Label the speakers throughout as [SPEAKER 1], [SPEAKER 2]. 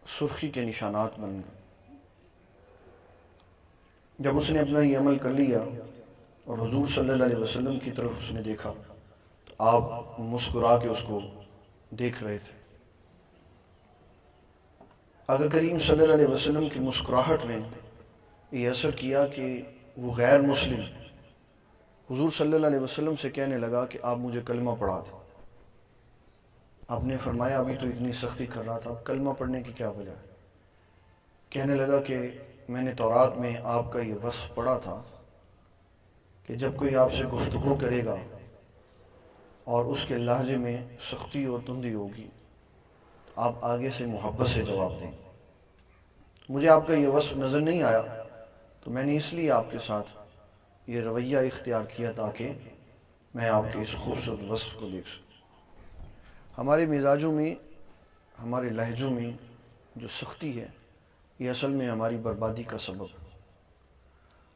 [SPEAKER 1] سرخی کے نشانات بن گئے۔ جب اس نے اپنا یہ عمل کر لیا اور حضور صلی اللہ علیہ وسلم کی طرف اس نے دیکھا تو آپ مسکرا کے اس کو دیکھ رہے تھے۔ آقا کریم صلی اللہ علیہ وسلم کی مسکراہٹ نے یہ اثر کیا کہ وہ غیر مسلم حضور صلی اللہ علیہ وسلم سے کہنے لگا کہ آپ مجھے کلمہ پڑھا دیں۔ آپ نے فرمایا ابھی تو اتنی سختی کر رہا تھا، اب کلمہ پڑھنے کی کیا وجہ ہے؟ کہنے لگا کہ میں نے تورات میں آپ کا یہ وصف پڑھا تھا کہ جب کوئی آپ سے گفتگو کرے گا اور اس کے لہجے میں سختی اور تندی ہوگی تو آپ آگے سے محبت سے جواب دیں۔ مجھے آپ کا یہ وصف نظر نہیں آیا تو میں نے اس لیے آپ کے ساتھ یہ رویہ اختیار کیا تاکہ میں آپ کے اس خوبصورت وصف کو دیکھ سکوں۔ ہمارے مزاجوں میں، ہمارے لہجوں میں جو سختی ہے یہ اصل میں ہماری بربادی کا سبب ہے۔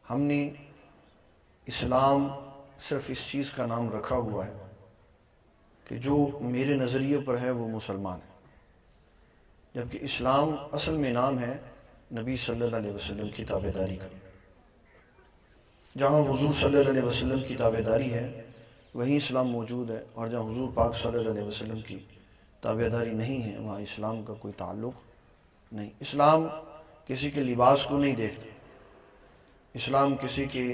[SPEAKER 1] ہم نے اسلام صرف اس چیز کا نام رکھا ہوا ہے کہ جو میرے نظریے پر ہے وہ مسلمان ہے، جبکہ اسلام اصل میں نام ہے نبی صلی اللہ علیہ وسلم کی تابعداری کا۔ جہاں حضور صلی اللہ علیہ وسلم کی تابعداری ہے وہیں اسلام موجود ہے، اور جہاں حضور پاک صلی اللہ علیہ وسلم کی تابعداری نہیں ہے وہاں اسلام کا کوئی تعلق نہیں۔ اسلام کسی کے لباس کو نہیں دیکھتا، اسلام کسی کے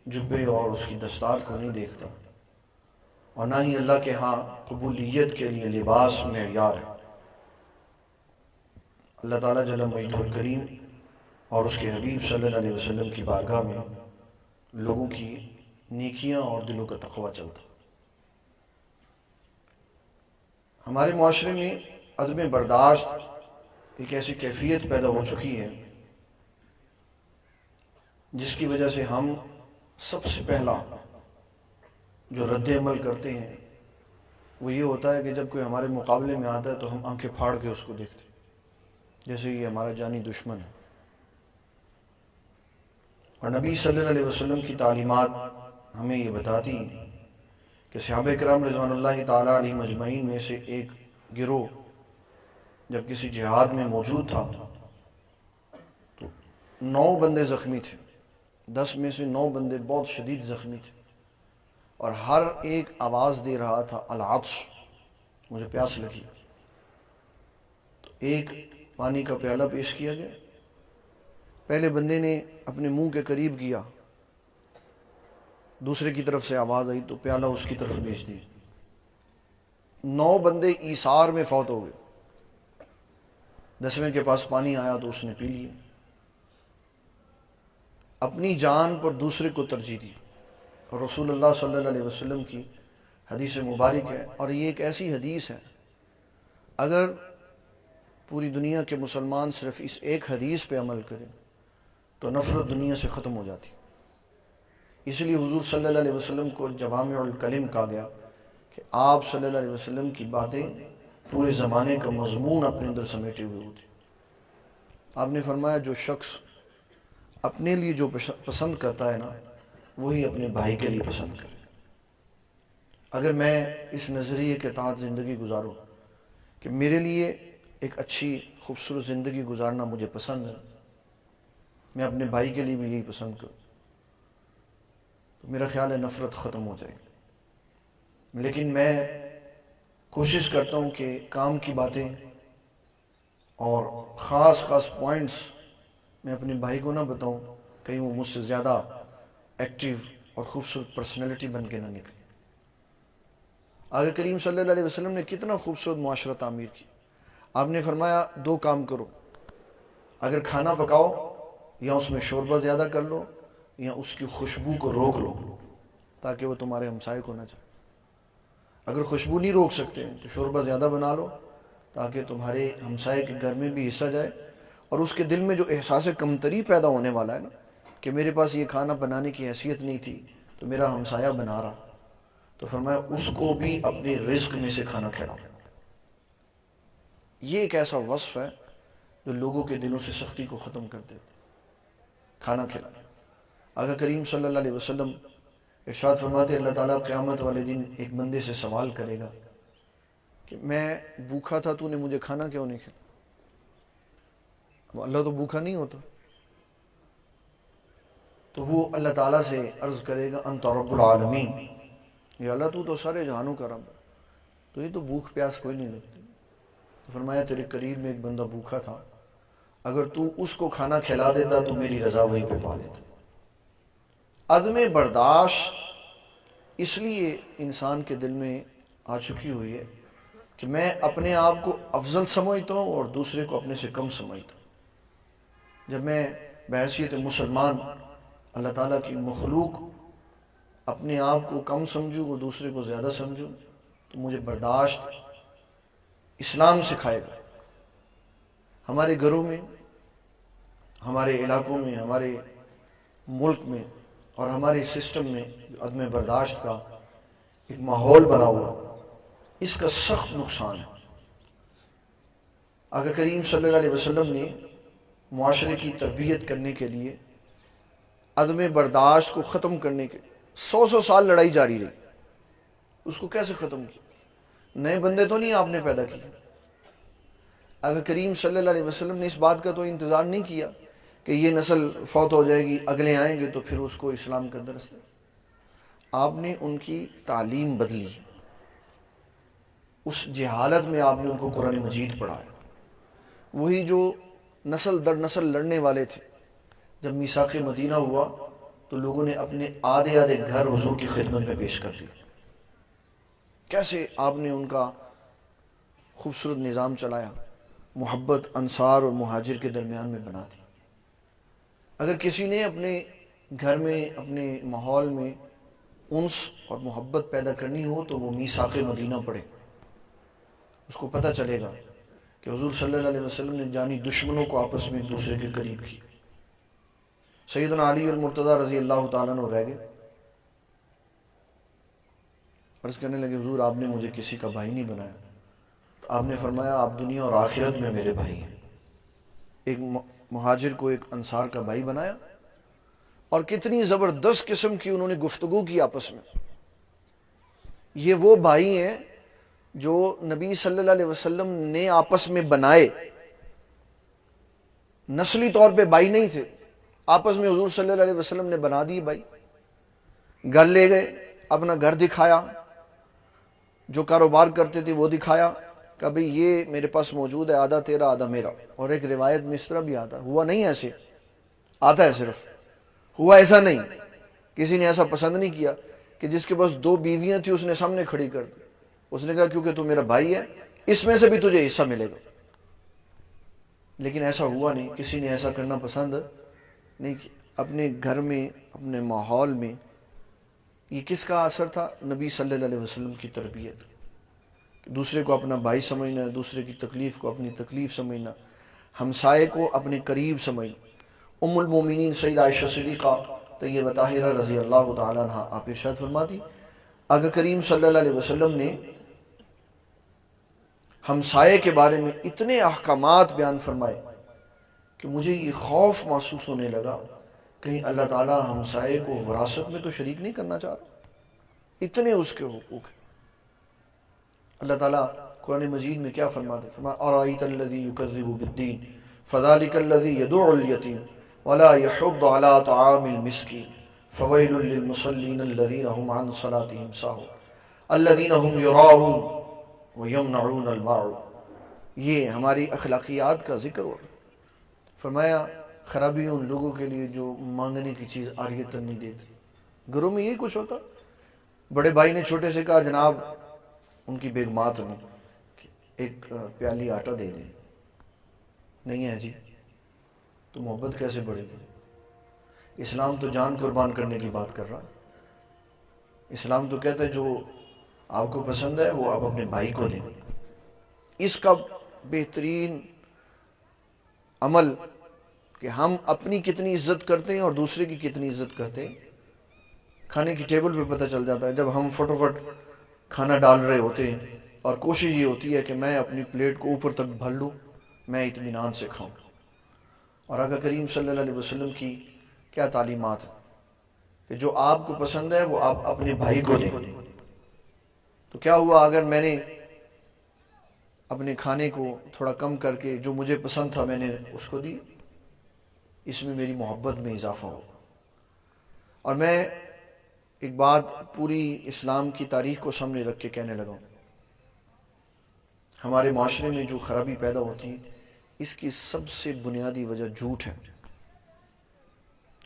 [SPEAKER 1] جبے اور اس کی دستار کو نہیں دیکھتا، اور نہ ہی اللہ کے ہاں قبولیت کے لیے لباس معیار ہے۔ اللہ تعالیٰ جل مجدہ الکریم اور اس کے حبیب صلی اللہ علیہ وسلم کی بارگاہ میں لوگوں کی نیکیاں اور دلوں کا تقوی چلتا۔ ہمارے معاشرے میں عدم برداشت ایک ایسی کیفیت پیدا ہو چکی ہے جس کی وجہ سے ہم سب سے پہلا جو رد عمل کرتے ہیں وہ یہ ہوتا ہے کہ جب کوئی ہمارے مقابلے میں آتا ہے تو ہم آنکھیں پھاڑ کے اس کو دیکھتے ہیں جیسے یہ ہمارا جانی دشمن ہے۔ اور نبی صلی اللہ علیہ وسلم کی تعلیمات ہمیں یہ بتاتی ہیں کہ صحابہ کرام رضوان اللہ تعالیٰ علیہ مجمعین میں سے ایک گروہ جب کسی جہاد میں موجود تھا تو 9 بندے زخمی تھے، 10 میں سے 9 بندے بہت شدید زخمی تھے، اور ہر ایک آواز دے رہا تھا العطش، مجھے پیاس لگی۔ تو ایک پانی کا پیالہ پیش کیا گیا، پہلے بندے نے اپنے منہ کے قریب کیا، دوسرے کی طرف سے آواز آئی تو پیالہ اس کی طرف بھیج دیا۔ 9 بندے ایثار میں فوت ہو گئے، 10ویں کے پاس پانی آیا تو اس نے پی لیا۔ اپنی جان پر دوسرے کو ترجیح دی، اور رسول اللہ صلی اللہ علیہ وسلم کی حدیث مبارک ہے، اور یہ ایک ایسی حدیث ہے اگر پوری دنیا کے مسلمان صرف اس ایک حدیث پہ عمل کریں تو نفرت دنیا سے ختم ہو جاتی۔ اس لیے حضور صلی اللہ علیہ وسلم کو جوامع الکلم کہا گیا کہ آپ صلی اللہ علیہ وسلم کی باتیں پورے زمانے کا مضمون اپنے اندر سمیٹے ہوئے ہوتی۔ آپ نے فرمایا جو شخص اپنے لیے جو پسند کرتا ہے نا وہی اپنے بھائی کے لیے پسند کرے۔ اگر میں اس نظریے کے تحت زندگی گزاروں کہ میرے لیے ایک اچھی خوبصورت زندگی گزارنا مجھے پسند ہے، میں اپنے بھائی کے لیے بھی یہی پسند کروں، تو میرا خیال ہے نفرت ختم ہو جائے گی۔ لیکن میں کوشش کرتا ہوں کہ کام کی باتیں اور خاص پوائنٹس میں اپنے بھائی کو نہ بتاؤں، کہیں وہ مجھ سے زیادہ ایکٹیو اور خوبصورت پرسنالٹی بن کے نہ نکلے۔ آقا کریم صلی اللہ علیہ وسلم نے کتنا خوبصورت معاشرہ تعمیر کی۔ آپ نے فرمایا 2 کام کرو، اگر کھانا پکاؤ یا اس میں شوربہ زیادہ کر لو یا اس کی خوشبو کو روک لو تاکہ وہ تمہارے ہمسائے کو نہ جائے۔ اگر خوشبو نہیں روک سکتے تو شوربہ زیادہ بنا لو تاکہ تمہارے ہمسائے کے گھر میں بھی حصہ جائے، اور اس کے دل میں جو احساس کمتری پیدا ہونے والا ہے نا کہ میرے پاس یہ کھانا بنانے کی حیثیت نہیں تھی تو میرا ہمسایہ بنا رہا، تو فرمایا اس کو بھی اپنے رزق میں سے کھانا کھلاؤ۔ یہ ایک ایسا وصف ہے جو لوگوں کے دلوں سے سختی کو ختم کر دیتے، کھانا کھلانا۔ آقا کریم صلی اللہ علیہ وسلم ارشاد فرماتے اللہ تعالیٰ قیامت والے دن ایک بندے سے سوال کرے گا کہ میں بھوکا تھا تو نے مجھے کھانا کیوں نہیں کھلایا؟ اللہ تو بھوکا نہیں ہوتا. تو وہ اللہ تعالیٰ سے عرض کرے گا انت رب العالمین، یا اللہ تو سارے جہانوں کا رب ہے، تو یہ تو بھوک پیاس کوئی نہیں لگتی. تو فرمایا تیرے قریب میں ایک بندہ بھوکا تھا، اگر تو اس کو کھانا کھلا دیتا تو میری رضا وہیں پہ پا لیتا. عدم برداشت اس لیے انسان کے دل میں آ چکی ہوئی ہے کہ میں اپنے آپ کو افضل سمجھتا ہوں اور دوسرے کو اپنے سے کم سمجھتا ہوں. جب میں بحیثیت مسلمان اللہ تعالیٰ کی مخلوق اپنے آپ کو کم سمجھوں اور دوسرے کو زیادہ سمجھوں تو مجھے برداشت اسلام سکھائے گا. ہمارے گھروں میں، ہمارے علاقوں میں، ہمارے ملک میں اور ہمارے سسٹم میں عدم برداشت کا ایک ماحول بنا ہوا، اس کا سخت نقصان ہے. آقا کریم صلی اللہ علیہ وسلم نے معاشرے کی تربیت کرنے کے لیے عدم برداشت کو ختم کرنے کے 100 سال لڑائی جاری رہی. اس کو کیسے ختم کیا؟ نئے بندے تو نہیں آپ نے پیدا کیے. آقا کریم صلی اللہ علیہ وسلم نے اس بات کا تو انتظار نہیں کیا کہ یہ نسل فوت ہو جائے گی، اگلے آئیں گے تو پھر اس کو اسلام کا درس دیں. آپ نے ان کی تعلیم بدلی، اس جہالت میں آپ نے ان کو قرآن مجید پڑھایا. وہی جو نسل در نسل لڑنے والے تھے، جب میثاق مدینہ ہوا تو لوگوں نے اپنے آدھے گھر حضور کی خدمت میں پیش کر دی. کیسے آپ نے ان کا خوبصورت نظام چلایا، محبت انصار اور مہاجر کے درمیان میں بنا دی. اگر کسی نے اپنے گھر میں، اپنے ماحول میں انس اور محبت پیدا کرنی ہو تو وہ میثاق مدینہ پڑھے. اس کو پتہ چلے گا کہ حضور صلی اللہ علیہ وسلم نے جانی دشمنوں کو آپس میں ایک دوسرے کے قریب کی. سیدنا علی المرتضیٰ رضی اللہ تعالیٰ عنہ رہ گئے، عرض کرنے لگے حضور آپ نے مجھے کسی کا بھائی نہیں بنایا. تو آپ نے فرمایا آپ دنیا اور آخرت میں میرے بھائی ہیں. ایک مہاجر کو ایک انصار کا بھائی بنایا، اور کتنی زبردست قسم کی انہوں نے گفتگو کی آپس میں. یہ وہ بھائی ہیں جو نبی صلی اللہ علیہ وسلم نے آپس میں بنائے، نسلی طور پہ بھائی نہیں تھے، آپس میں حضور صلی اللہ علیہ وسلم نے بنا دی بھائی. گھر لے گئے، اپنا گھر دکھایا، جو کاروبار کرتے تھے وہ دکھایا کہ بھئی یہ میرے پاس موجود ہے، آدھا تیرا آدھا میرا. اور ایک روایت میں اس طرح بھی آتا ہوا نہیں ایسے آتا ہے، صرف ہوا ایسا نہیں. کسی نے ایسا پسند نہیں کیا کہ جس کے پاس 2 بیویاں تھی اس نے سامنے کھڑی کر دی. اس نے کہا کیونکہ تو میرا بھائی ہے اس میں سے بھی تجھے حصہ ملے گا. لیکن ایسا ہوا نہیں، کسی نے ایسا کرنا پسند نہیں کیا. اپنے گھر میں، اپنے ماحول میں یہ کس کا اثر تھا؟ نبی صلی اللہ علیہ وسلم کی تربیت. دوسرے کو اپنا بھائی سمجھنا، دوسرے کی تکلیف کو اپنی تکلیف سمجھنا، ہمسائے کو اپنے قریب سمجھنا. ام المومنین سیدہ عائشہ صدیقہ طیبہ طاہرہ رضی اللہ تعالیٰ عنہ آپ ارشاد فرماتی آقا کریم صلی اللہ علیہ وسلم نے ہمسائے کے بارے میں اتنے احکامات بیان فرمائے کہ مجھے یہ خوف محسوس ہونے لگا کہیں اللہ تعالیٰ ہمسائے کو وراثت میں تو شریک نہیں کرنا چاہ رہا. اتنے اس کے حقوق ہیں. اللہ تعالیٰ قرآن مجید میں کیا فرماتے؟ فرمایا ارأیت الذی یکذب بالدین فذلک الذی یدع الیتیم ولا یحض علی طعام المسکین فویل للمصلین الذین هم عن صلاتهم ساہون الذین هم یراؤون ویمنعون الماعون. یہ ہماری اخلاقیات کا ذکر ہوا. فرمایا خرابی ان لوگوں کے لیے جو مانگنے کی چیز عاریتاً نہیں دیتے. گھروں میں یہی کچھ ہوتا. بڑے بھائی نے چھوٹے سے کہا جناب ان کی بیگمات نے ایک پیالی آٹا دے دیں. نہیں ہے جی، تو محبت کیسے بڑھے گی؟ اسلام تو جان قربان کرنے کی بات کر رہا ہے. اسلام تو کہتا ہے جو آپ کو پسند ہے وہ آپ اپنے بھائی کو دیں. اس کا بہترین عمل کہ ہم اپنی کتنی عزت کرتے ہیں اور دوسرے کی کتنی عزت کرتے ہیں کھانے کی ٹیبل پہ پتہ چل جاتا ہے. جب ہم فٹافٹ کھانا ڈال رہے ہوتے ہیں اور کوشش یہ ہوتی ہے کہ میں اپنی پلیٹ کو اوپر تک بھر لوں، میں اطمینان سے کھاؤں. اور آقا کریم صلی اللہ علیہ وسلم کی کیا تعلیمات ہیں کہ جو آپ کو پسند ہے وہ آپ اپنے بھائی کو دیں. تو کیا ہوا اگر میں نے اپنے کھانے کو تھوڑا کم کر کے جو مجھے پسند تھا میں نے اس کو دی؟ اس میں میری محبت میں اضافہ ہو۔ اور میں ایک بات پوری اسلام کی تاریخ کو سامنے رکھ کے کہنے لگا ہوں، ہمارے معاشرے میں جو خرابی پیدا ہوتی ہے اس کی سب سے بنیادی وجہ جھوٹ ہے،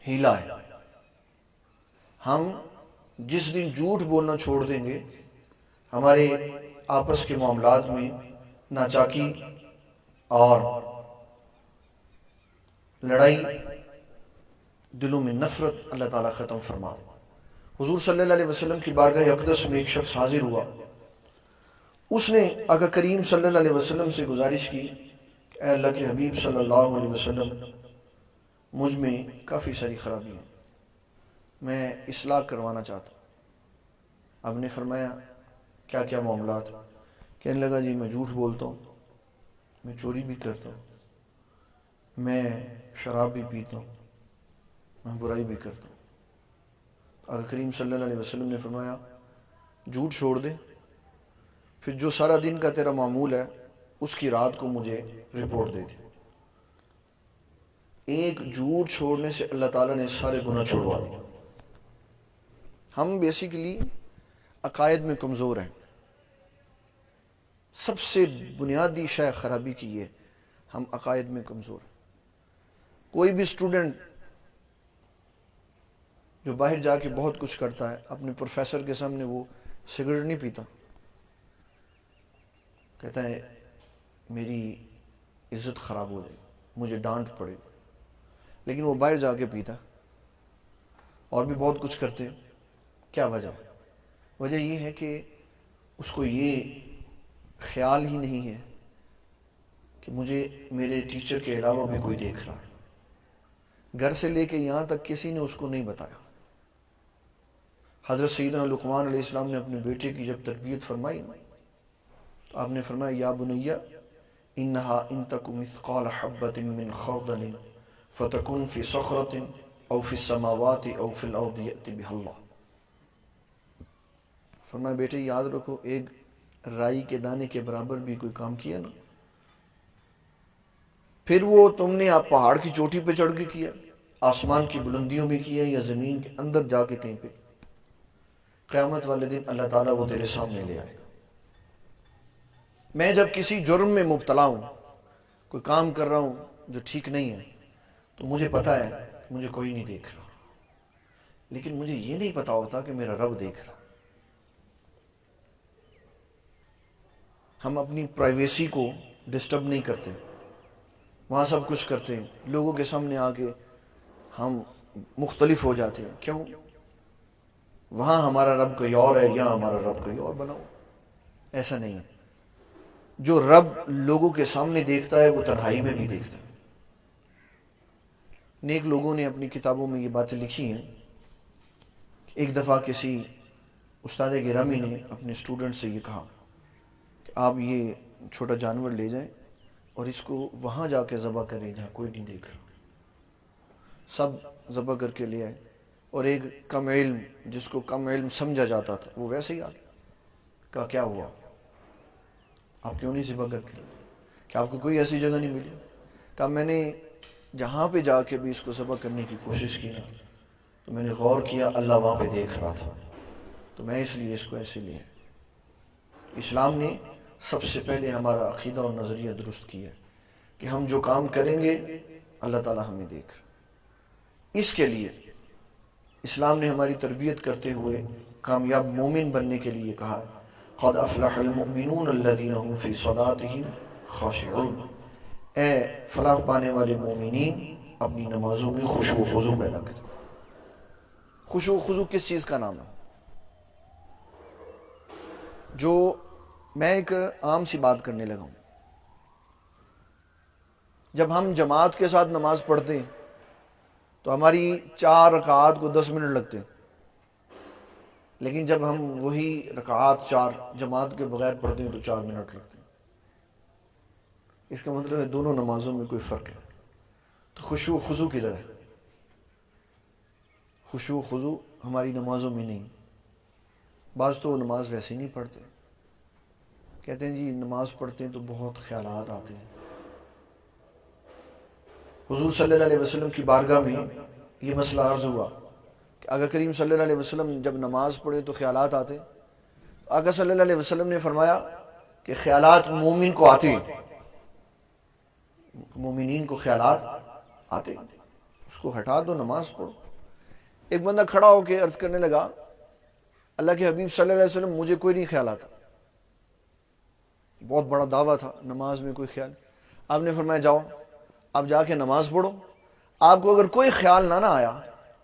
[SPEAKER 1] ہیلا ہے۔ ہم جس دن جھوٹ بولنا چھوڑ دیں گے، ہمارے آپس کے معاملات میں ناچاکی اور لڑائی، دلوں میں نفرت اللہ تعالیٰ ختم فرما دے۔ حضور صلی اللہ علیہ وسلم کی بارگاہ اقدس میں ایک شخص حاضر ہوا، اس نے آقا کریم صلی اللہ علیہ وسلم سے گزارش کی کہ اے اللہ کے حبیب صلی اللہ علیہ وسلم، مجھ میں کافی ساری خرابی ہیں، میں اصلاح کروانا چاہتا ہوں۔ آپ نے فرمایا کیا کیا معاملات؟ کہنے لگا جی میں جھوٹ بولتا ہوں، میں چوری بھی کرتا ہوں، میں شراب بھی پیتا ہوں، میں برائی بھی کرتا ہوں۔ آقا کریم صلی اللہ علیہ وسلم نے فرمایا جھوٹ چھوڑ دے، پھر جو سارا دن کا تیرا معمول ہے اس کی رات کو مجھے رپورٹ دے دے۔ ایک جھوٹ چھوڑنے سے اللہ تعالیٰ نے سارے گناہ چھوڑوا دیے۔ ہم بیسیکلی عقائد میں کمزور ہیں، سب سے بنیادی شے خرابی کی یہ، ہم عقائد میں کمزور ہیں۔ کوئی بھی اسٹوڈنٹ جو باہر جا کے بہت کچھ کرتا ہے، اپنے پروفیسر کے سامنے وہ سگریٹ نہیں پیتا، کہتا ہے میری عزت خراب ہو جائے، مجھے ڈانٹ پڑے، لیکن وہ باہر جا کے پیتا اور بھی بہت کچھ کرتے۔ کیا وجہ؟ وجہ یہ ہے کہ اس کو یہ خیال ہی نہیں ہے کہ مجھے میرے ٹیچر کے علاوہ بھی کوئی دیکھ رہا ہے۔ گھر سے لے کے یہاں تک کسی نے اس کو نہیں بتایا۔ حضرت سیدنا لقمان علیہ السلام نے اپنے بیٹے کی جب تربیت فرمائی تو آپ نے فرمایا یا بنیا انہا ان تک مثقال حبۃ من خردل فتکن فی صخرۃ او فی السماوات او فی الارض یأتی بها اللہ۔ فرمایا بیٹے یاد رکھو، ایک رائی کے دانے کے برابر بھی کوئی کام کیا نا، پھر وہ تم نے آپ پہاڑ کی چوٹی پہ چڑھ کے کیا، آسمان کی بلندیوں میں کیا، یا زمین کے اندر جا کے کہیں پہ، قیامت والے دن اللہ تعالیٰ وہ تیرے سامنے لے آئے گا۔ میں جب کسی جرم میں مبتلا ہوں، کوئی کام کر رہا ہوں جو ٹھیک نہیں ہے، تو مجھے پتا ہے کہ مجھے کوئی نہیں دیکھ رہا، لیکن مجھے یہ نہیں پتا ہوتا کہ میرا رب دیکھ رہا۔ ہم اپنی پرائیویسی کو ڈسٹرب نہیں کرتے، وہاں سب کچھ کرتے ہیں، لوگوں کے سامنے آ کے ہم مختلف ہو جاتے ہیں۔ کیوں؟ وہاں ہمارا رب کوئی اور ہے، یہاں ہمارا رب کوئی اور بناؤ۔ ایسا نہیں ہے۔ جو رب لوگوں کے سامنے دیکھتا ہے وہ تنہائی میں بھی دیکھتا ہے۔ نیک لوگوں نے اپنی کتابوں میں یہ باتیں لکھی ہیں۔ ایک دفعہ کسی استاد گرامی نے اپنے اسٹوڈنٹ سے یہ کہا کہ آپ یہ چھوٹا جانور لے جائیں اور اس کو وہاں جا کے ذبح کریں جہاں کوئی نہیں دیکھ رہا۔ سب ذبح کر کے لے آئے، اور ایک کم علم، جس کو کم علم سمجھا جاتا تھا، وہ ویسے ہی آ گیا۔ کہا کیا ہوا، آپ کیوں نہیں ذبح کر کے؟ کہ آپ کو کوئی ایسی جگہ نہیں ملی؟ کہا میں نے جہاں پہ جا کے بھی اس کو ذبح کرنے کی کوشش کی نا، تو میں نے غور کیا اللہ وہاں پہ دیکھ رہا تھا، تو میں اس لیے اس کو ایسے لیا۔ اسلام نے سب سے پہلے ہمارا عقیدہ اور نظریہ درست کیا کہ ہم جو کام کریں گے اللہ تعالیٰ ہمیں دیکھ رہا۔ اس کے لیے اسلام نے ہماری تربیت کرتے ہوئے کامیاب مومن بننے کے لیے کہا قد افلح المؤمنون الذین هم فی صلاتهم خاشعون، اے فلاح پانے والے مومنین اپنی نمازوں میں خشوع و خضوع پیدا کریں۔ خشوع و خضوع کس چیز کا نام ہے؟ جو میں ایک عام سی بات کرنے لگا ہوں، جب ہم جماعت کے ساتھ نماز پڑھتے ہیں تو ہماری 4 رکعات کو 10 منٹ لگتے ہیں، لیکن جب ہم وہی رکعات 4 جماعت کے بغیر پڑھتے ہیں تو 4 منٹ لگتے ہیں۔ اس کا مطلب ہے دونوں نمازوں میں کوئی فرق ہے۔ تو خشوع و خضوع کدھر ہے؟ خشوع و خضوع ہماری نمازوں میں نہیں۔ بعض تو نماز ویسے ہی نہیں پڑھتے، کہتے ہیں جی نماز پڑھتے ہیں تو بہت خیالات آتے ہیں۔ حضور صلی اللہ علیہ وسلم کی بارگاہ میں یہ مسئلہ عرض ہوا کہ آقا کریم صلی اللہ علیہ وسلم جب نماز پڑھے تو خیالات آتے. آقا صلی اللہ علیہ وسلم نے فرمایا کہ خیالات مومن کو آتے ہیں، مومنین کو خیالات آتے ہیں، اس کو ہٹا دو، نماز پڑھو. ایک بندہ کھڑا ہو کے عرض کرنے لگا اللہ کے حبیب صلی اللہ علیہ وسلم مجھے کوئی نہیں خیال آتا. بہت بڑا دعویٰ تھا، نماز میں کوئی خیال. آپ نے فرمایا جاؤ آپ جا کے نماز پڑھو، آپ کو اگر کوئی خیال نہ آیا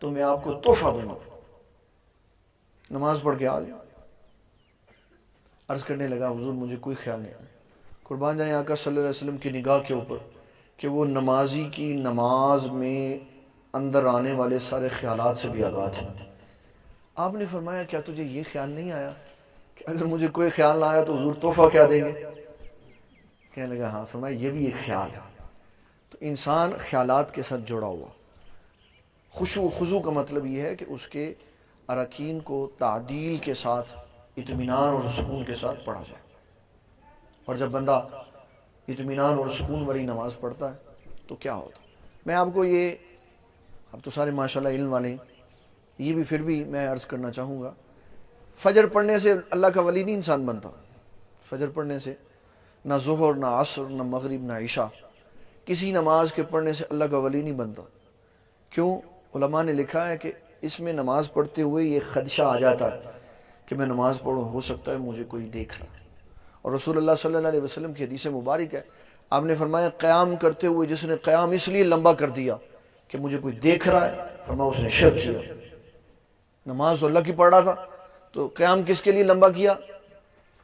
[SPEAKER 1] تو میں آپ کو تحفہ دوں گا، نماز پڑھ کے آ جاؤ. عرض کرنے لگا حضور مجھے کوئی خیال نہیں آیا. قربان جائیں آقا صلی اللہ علیہ وسلم کی نگاہ کے اوپر کہ وہ نمازی کی نماز میں اندر آنے والے سارے خیالات سے بھی آگاہ تھے. آپ نے فرمایا کیا تجھے یہ خیال نہیں آیا کہ اگر مجھے کوئی خیال نہ آیا تو حضور تحفہ کیا دیں گے؟ کہنے لگا ہاں. فرمایا یہ بھی ایک خیال ہے. تو انسان خیالات کے ساتھ جڑا ہوا. خشوع و خضوع کا مطلب یہ ہے کہ اس کے اراکین کو تعدیل کے ساتھ اطمینان اور سکون کے ساتھ پڑھا جائے. اور جب بندہ اطمینان اور سکون والی نماز پڑھتا ہے تو کیا ہوتا. میں آپ کو یہ، اب تو سارے ماشاءاللہ علم والے ہیں، یہ بھی پھر بھی میں عرض کرنا چاہوں گا، فجر پڑھنے سے اللہ کا ولی نہیں انسان بنتا. فجر پڑھنے سے نہ ظہر نہ عصر نہ مغرب نہ عشاء، کسی نماز کے پڑھنے سے اللہ کا ولی نہیں بنتا. کیوں؟ علماء نے لکھا ہے کہ اس میں نماز پڑھتے ہوئے یہ خدشہ آ جاتا ہے کہ میں نماز پڑھوں، ہو سکتا ہے مجھے کوئی دیکھ رہا. اور رسول اللہ صلی اللہ علیہ وسلم کی حدیث مبارک ہے، آپ نے فرمایا قیام کرتے ہوئے جس نے قیام اس لیے لمبا کر دیا کہ مجھے کوئی دیکھ رہا ہے، فرمایا اس نے شرک کیا. نماز تو اللہ کی پڑھ رہا تھا، تو قیام کس کے لیے لمبا کیا؟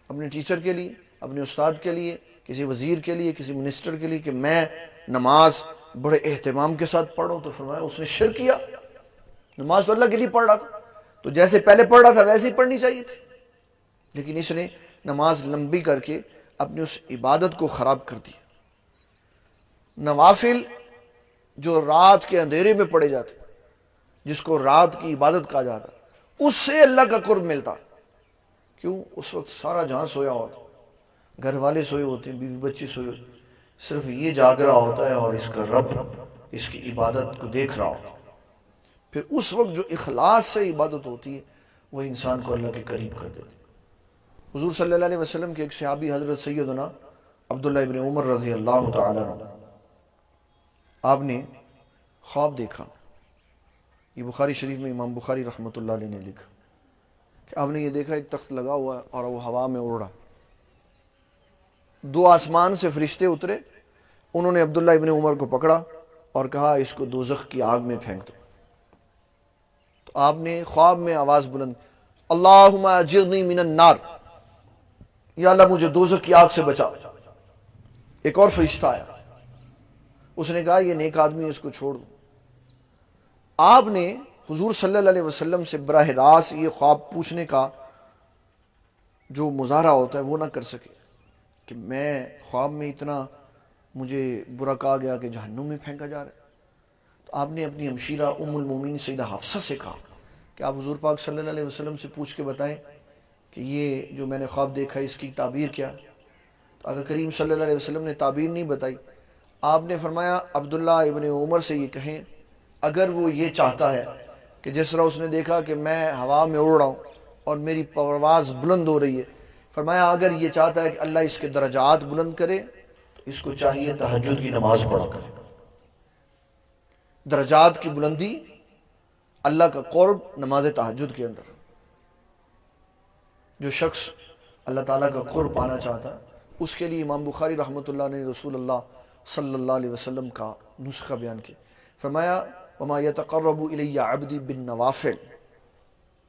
[SPEAKER 1] اپنے ٹیچر کے لیے، اپنے استاد کے لیے، کسی وزیر کے لیے، کسی منسٹر کے لیے کہ میں نماز بڑے اہتمام کے ساتھ پڑھوں. تو فرمایا اس نے شرک کیا. نماز تو اللہ کے لیے پڑھ رہا تھا، تو جیسے پہلے پڑھ رہا تھا ویسے ہی پڑھنی چاہیے تھی، لیکن اس نے نماز لمبی کر کے اپنی اس عبادت کو خراب کر دی. نوافل جو رات کے اندھیرے میں پڑھے جاتے، جس کو رات کی عبادت کہا جاتا، اس سے اللہ کا قرب ملتا. کیوں؟ اس وقت سارا جہاں سویا ہوتا، گھر والے سوئے ہوتے ہیں، بیوی بچے سوئے ہوتے ہیں، صرف یہ جاگ رہا ہوتا ہے اور اس کا رب اس کی عبادت کو دیکھ رہا ہوتا ہے. پھر اس وقت جو اخلاص سے عبادت ہوتی ہے وہ انسان کو اللہ کے قریب کر دیتی. حضور صلی اللہ علیہ وسلم کے ایک صحابی حضرت سیدنا عبداللہ ابن عمر رضی اللہ تعالی عنہ، آپ نے خواب دیکھا. یہ بخاری شریف میں امام بخاری رحمۃ اللہ علیہ نے لکھا کہ آپ نے یہ دیکھا ایک تخت لگا ہوا ہے اور وہ ہوا میں اڑ رہا. دو آسمان سے فرشتے اترے، انہوں نے عبداللہ ابن عمر کو پکڑا اور کہا اس کو دوزخ کی آگ میں پھینک دو. تو آپ نے خواب میں آواز بلند، اللہم اجرنی من النار، یا اللہ مجھے دوزخ کی آگ سے بچا. ایک اور فرشتہ آیا، اس نے کہا یہ نیک آدمی ہے، اس کو چھوڑ دو. آپ نے حضور صلی اللہ علیہ وسلم سے براہ راست یہ خواب پوچھنے کا جو مظاہرہ ہوتا ہے وہ نہ کر سکے کہ میں خواب میں اتنا مجھے برا کہا گیا کہ جہنم میں پھینکا جا رہا ہے. تو آپ نے اپنی ہمشیرہ ام المومنین سیدہ حفصہ سے کہا کہ آپ حضور پاک صلی اللہ علیہ وسلم سے پوچھ کے بتائیں کہ یہ جو میں نے خواب دیکھا ہے اس کی تعبیر کیا. تو آقا کریم صلی اللہ علیہ وسلم نے تعبیر نہیں بتائی. آپ نے فرمایا عبداللہ ابن عمر سے یہ کہیں اگر وہ یہ چاہتا ہے کہ جس طرح اس نے دیکھا کہ میں ہوا میں اڑ رہا ہوں اور میری پرواز بلند ہو رہی ہے، فرمایا اگر یہ چاہتا ہے کہ اللہ اس کے درجات بلند کرے تو اس کو چاہیے تہجد کی نماز پڑھا کرے. درجات کی بلندی، اللہ کا قرب نماز تہجد کے اندر. جو شخص اللہ تعالیٰ کا قرب پانا چاہتا ہے اس کے لیے امام بخاری رحمۃ اللہ نے رسول اللہ صلی اللہ علیہ وسلم کا نسخہ بیان کیا. فرمایا وما یتقرب الی عبدی بالنوافل،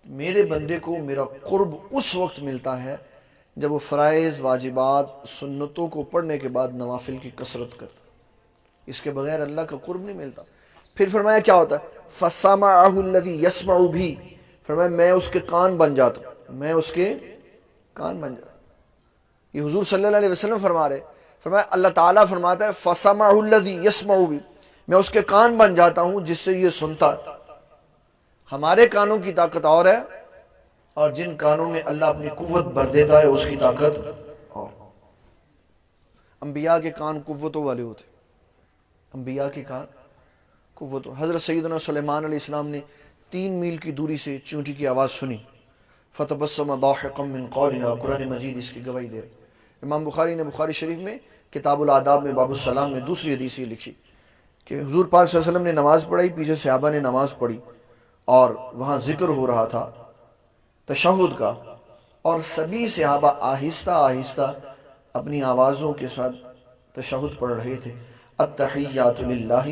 [SPEAKER 1] میرے بندے کو میرا قرب اس وقت ملتا ہے جب وہ فرائض واجبات سنتوں کو پڑھنے کے بعد نوافل کی کثرت کرتا. اس کے بغیر اللہ کا قرب نہیں ملتا. پھر فرمایا کیا ہوتا ہے فَسَمَعَهُ الَّذِي يَسْمَعُ بِهِ، فرمایا میں اس کے کان بن جاتا ہوں، میں اس کے کان بن جاتا ہوں. یہ حضور صلی اللہ علیہ وسلم فرما رہے، فرمایا اللہ تعالیٰ فرماتا ہے فَسَمَعَهُ الَّذِي يَسْمَعُ بِهِ، میں اس کے کان بن جاتا ہوں جس سے یہ سنتا ہے. ہمارے کانوں کی طاقت اور ہے اور جن کانوں میں اللہ اپنی قوت بھر دیتا ہے اس کی طاقت اور. انبیاء کے کان قوتوں والے ہوتے، انبیاء کے کان قوت. حضرت سیدنا سلیمان علیہ السلام نے 3 میل کی دوری سے چونٹی کی آواز سنی. فتبسم ضاحکا من قولها. قرآن مجید اس کی گواہی دے رہے. امام بخاری نے بخاری شریف میں کتاب الآداب میں باب السلام میں دوسری حدیث یہ لکھی کہ حضور پاک صلی اللہ علیہ وسلم نے نماز پڑھائی، پیچھے صحابہ نے نماز پڑھی اور وہاں ذکر ہو رہا تھا تشہد کا، اور سبھی صحابہ آہستہ آہستہ اپنی آوازوں کے ساتھ تشہد پڑھ رہے تھے. التحیات للہ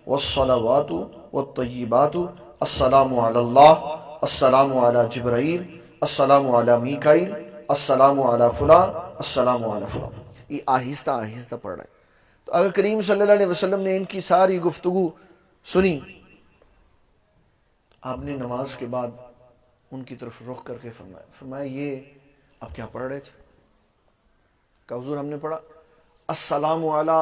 [SPEAKER 1] والصلوات والطیبات السلام علی اللہ السلام علی جبرائیل السلام علی میکائیل السلام علی فلاں السلام علی فلاں. یہ آہستہ آہستہ پڑھ رہے ہیں. تو اگر کریم صلی اللہ علیہ وسلم نے ان کی ساری گفتگو سنی، آپ نے نماز کے بعد ان کی طرف رخ کر کے فرمایا یہ آپ کیا پڑھ رہے تھے؟ کہ حضور ہم نے پڑھا السلام علی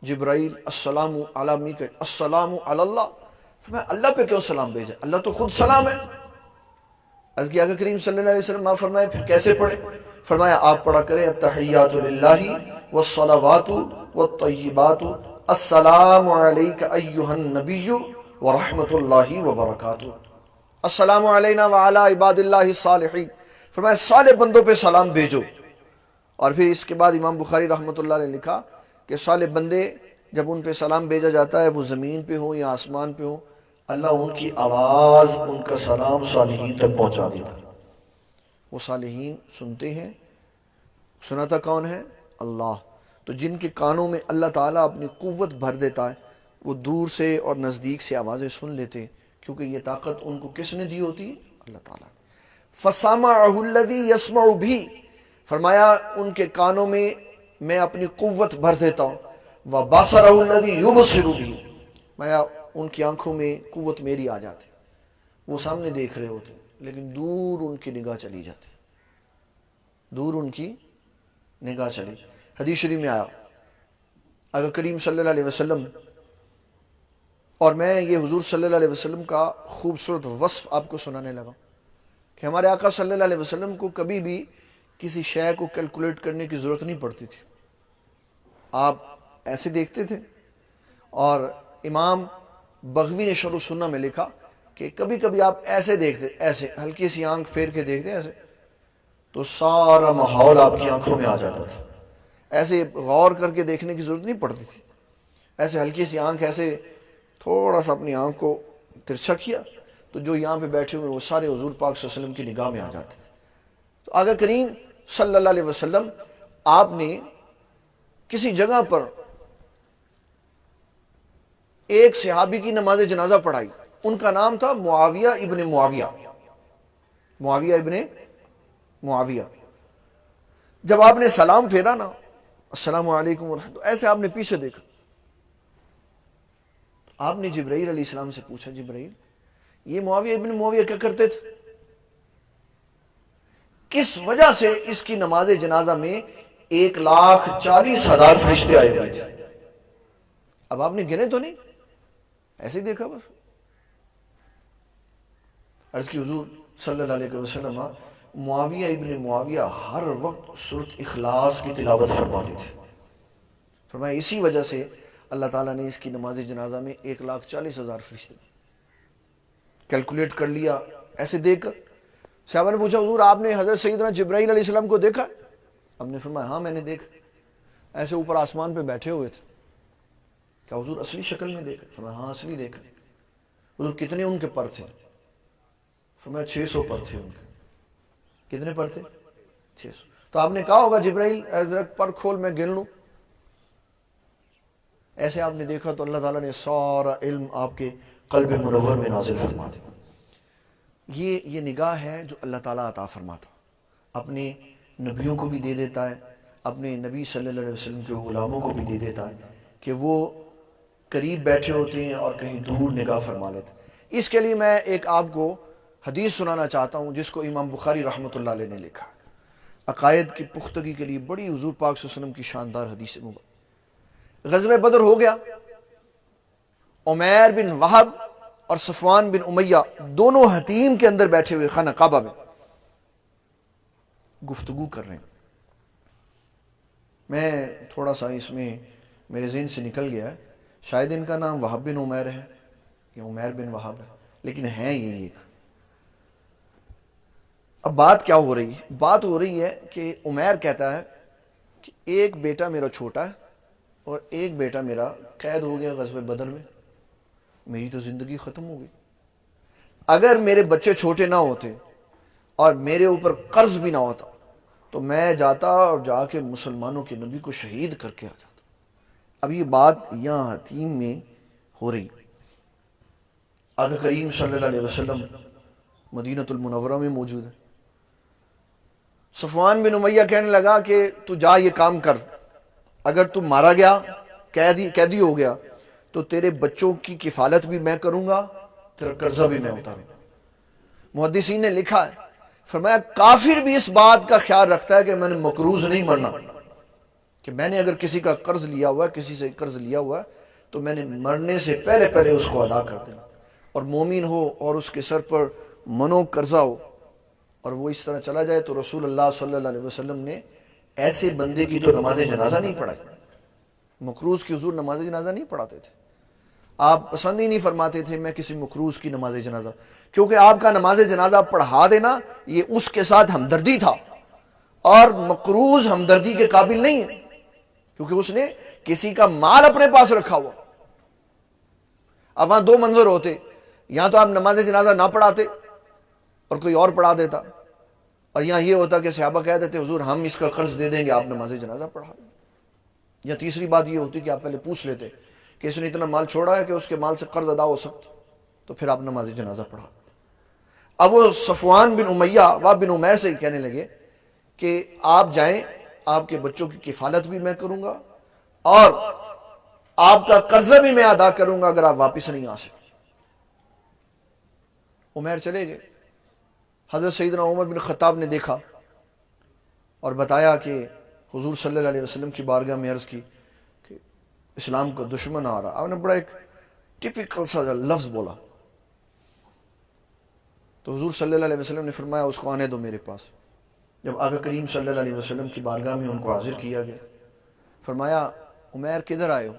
[SPEAKER 1] جبرائیل السلام علی میکائیل السلام علی اللہ. فرمایا اللہ پہ کیوں سلام بھیجا؟ اللہ تو خود سلام ہے. عرض کیا کہ کریم صلی اللہ علیہ وسلم آپ فرمائے پھر کیسے پڑھے؟ فرمایا آپ پڑھا کریں التحیات للہ والصلوات والطیبات السلام علیک ایہا النبی ورحمۃ اللہ وبرکاتہ السلام علینا وعلی عباد اللہ الصالحین. فرمایا صالح بندوں پہ سلام بھیجو. اور پھر اس کے بعد امام بخاری رحمۃ اللہ نے لکھا کہ صالح بندے جب ان پہ سلام بھیجا جاتا ہے، وہ زمین پہ ہوں یا آسمان پہ ہوں، اللہ ان کی آواز ان کا سلام صالحین تک پہنچا دیتا ہے. وہ صالحین سنتے ہیں. سناتا کون ہے؟ اللہ. تو جن کے کانوں میں اللہ تعالیٰ اپنی قوت بھر دیتا ہے، وہ دور سے اور نزدیک سے آوازیں سن لیتے ہیں، کیونکہ یہ طاقت ان کو کس نے دی ہوتی ہے؟ اللہ تعالیٰ. فَسَمَعَهُ الَّذِي يَسْمَعُ بِهِ. فرمایا ان کے کانوں میں اپنی قوت بھر دیتا ہوں. وَبَصَرَهُ الَّذِي يُبْصِرُ بِهِ. فرمایا ان کی آنکھوں میں قوت میری آ جاتی، وہ سامنے دیکھ رہے ہوتے لیکن دور ان کی نگاہ چلی جاتی، دور ان کی نگاہ چلی. حدیث شریف میں آیا اگر کریم صلی اللہ علیہ وسلم، اور میں یہ حضور صلی اللہ علیہ وسلم کا خوبصورت وصف آپ کو سنانے لگا کہ ہمارے آقا صلی اللہ علیہ وسلم کو کبھی بھی کسی شے کو کیلکولیٹ کرنے کی ضرورت نہیں پڑتی تھی. آپ ایسے دیکھتے تھے. اور امام بغوی نے شرح السنہ میں لکھا کہ کبھی کبھی آپ ایسے دیکھتے، ایسے ہلکی سی آنکھ پھیر کے دیکھتے ایسے، تو سارا ماحول آپ کی آنکھوں میں آ جاتا تھا. ایسے غور کر کے دیکھنے کی ضرورت نہیں پڑتی تھی. ایسے ہلکی سی آنکھ، ایسے تھوڑا سا اپنی آنکھ کو ترچھا کیا تو جو یہاں پہ بیٹھے ہوئے وہ سارے حضور پاک صلی اللہ علیہ وسلم کی نگاہ میں آ جاتے. تو آقا کریم صلی اللہ علیہ وسلم آپ نے کسی جگہ پر ایک صحابی کی نماز جنازہ پڑھائی. ان کا نام تھا معاویہ ابن معاویہ. معاویہ ابن معاویہ. جب آپ نے سلام پھیرا نا السلام علیکم ورحمۃ اللہ، ایسے آپ نے پیچھے دیکھا. آپ نے جبرائیل علیہ السلام سے پوچھا جبرائیل یہ معاویہ ابن معاویہ کیا کرتے تھے؟ کس وجہ سے اس کی نماز جنازہ میں 1,40,000 فرشتے آئے ہوئے تھے؟ اب آپ نے گنے تو نہیں، ایسے ہی دیکھا بس. عرض کی حضور صلی اللہ علیہ وسلم معاویہ ابن معاویہ ہر وقت سورۃ اخلاص کی تلاوت فرماتے تھے. فرمایا اسی وجہ سے اللہ تعالیٰ نے اس کی نماز جنازہ میں 1,40,000 فرشتے کیلکولیٹ کر لیا. ایسے دیکھ کر صحابہ نے پوچھا حضور آپ نے حضرت سیدنا جبرائیل علیہ السلام کو دیکھا؟ ہم نے فرمایا ہاں میں نے دیکھا. ایسے اوپر آسمان پہ بیٹھے ہوئے تھے. کیا حضور اصلی شکل میں دیکھا؟ فرمایا ہاں اصلی دیکھا. حضور کتنے ان کے پر تھے؟ فرمایا 600 پر تھے ان کے. کتنے پر تھے؟ 600. تو آپ نے کہا ہوگا جبرائیل ذرا پر کھول میں گن لوں. ایسے آپ نے دیکھا تو اللہ تعالیٰ نے سارا علم آپ کے قلب منور میں نازل فرما دیا. یہ نگاہ ہے جو اللہ تعالیٰ عطا فرماتا، اپنے نبیوں کو بھی دے دیتا ہے، اپنے نبی صلی اللہ علیہ وسلم کے غلاموں کو بھی دے دیتا ہے کہ وہ قریب بیٹھے ہوتے ہیں اور کہیں دور نگاہ فرما لیتے. اس کے لیے میں ایک آپ کو حدیث سنانا چاہتا ہوں جس کو امام بخاری رحمۃ اللہ علیہ نے لکھا. عقائد کی پختگی کے لیے بڑی حضور پاک صلی اللہ علیہ وسلم کی شاندار حدیث مبارک. غزوہ بدر ہو گیا. عمیر بن وہب اور صفوان بن امیہ دونوں حتیم کے اندر بیٹھے ہوئے خانہ کعبہ میں گفتگو کر رہے ہیں. میں تھوڑا سا اس میں میرے ذہن سے نکل گیا ہے، شاید ان کا نام وہب بن عمیر ہے یہ عمیر بن وہب ہے، لیکن ہیں یہی ایک۔ اب بات کیا ہو رہی ہے؟ بات ہو رہی ہے کہ عمیر کہتا ہے کہ ایک بیٹا میرا چھوٹا ہے اور ایک بیٹا میرا قید ہو گیا غزوہ بدر میں، میری تو زندگی ختم ہو گئی۔ اگر میرے بچے چھوٹے نہ ہوتے اور میرے اوپر قرض بھی نہ ہوتا تو میں جاتا اور جا کے مسلمانوں کے نبی کو شہید کر کے آ جاتا۔ اب یہ بات یہاں حتیم میں ہو رہی۔ آقا کریم صلی اللہ علیہ وسلم مدینہ المنورہ میں موجود ہے۔ صفوان بن امیہ کہنے لگا کہ تو جا یہ کام کر، اگر تو مارا گیا، قیدی ہو گیا، تو تیرے بچوں کی کفالت بھی میں کروں گا، تیرا قرضہ بھی میں اتاروں گا۔ محدثین نے لکھا ہے، فرمایا کافر بھی اس بات کا خیال رکھتا ہے کہ میں نے مقروض نہیں مرنا، کہ میں نے اگر کسی کا قرض لیا ہوا ہے، کسی سے قرض لیا ہوا ہے، تو میں نے مرنے سے پہلے اس کو ادا کر دینا۔ اور مومن ہو اور اس کے سر پر منو قرضہ ہو اور وہ اس طرح چلا جائے، تو رسول اللہ صلی اللہ علیہ وسلم نے ایسے بندے کی تو نماز جنازہ نہیں پڑھائی۔ مقروض کی حضور نماز جنازہ نہیں پڑھاتے تھے، آپ پسند ہی نہیں فرماتے تھے میں کسی مقروض کی نماز جنازہ، کیونکہ آپ کا نماز جنازہ پڑھا دینا یہ اس کے ساتھ ہمدردی تھا، اور مقروض ہمدردی کے قابل نہیں ہے، کیونکہ اس نے کسی کا مال اپنے پاس رکھا ہوا۔ اب وہاں دو منظر ہوتے، یہاں تو آپ نماز جنازہ نہ پڑھاتے اور کوئی اور پڑھا دیتا، اور یہاں یہ ہوتا کہ صحابہ کہہ دیتے حضور ہم اس کا قرض دے دیں گے، آپ نماز جنازہ پڑھا دیں۔ یا تیسری بات یہ ہوتی کہ آپ پہلے پوچھ لیتے کہ اس نے اتنا مال چھوڑا ہے کہ اس کے مال سے قرض ادا ہو سکتا، تو پھر آپ نماز جنازہ پڑھا۔ اب وہ صفوان بن امیہ وہب بن عمیر سے ہی کہنے لگے کہ آپ جائیں، آپ کے بچوں کی کفالت بھی میں کروں گا اور آپ کا قرضہ بھی میں ادا کروں گا اگر آپ واپس نہیں آ سکے۔ عمیر چلے گئے۔ حضرت سیدنا عمر بن خطاب نے دیکھا اور بتایا کہ حضور صلی اللہ علیہ وسلم کی بارگاہ میں عرض کی کہ اسلام کا دشمن آ رہا۔ آپ نے بڑا ایک ٹپیکل سا لفظ بولا، تو حضور صلی اللہ علیہ وسلم نے فرمایا اس کو آنے دو میرے پاس۔ جب آقا کریم صلی اللہ علیہ وسلم کی بارگاہ میں ان کو حاضر کیا گیا، فرمایا عمیر کدھر آئے ہو؟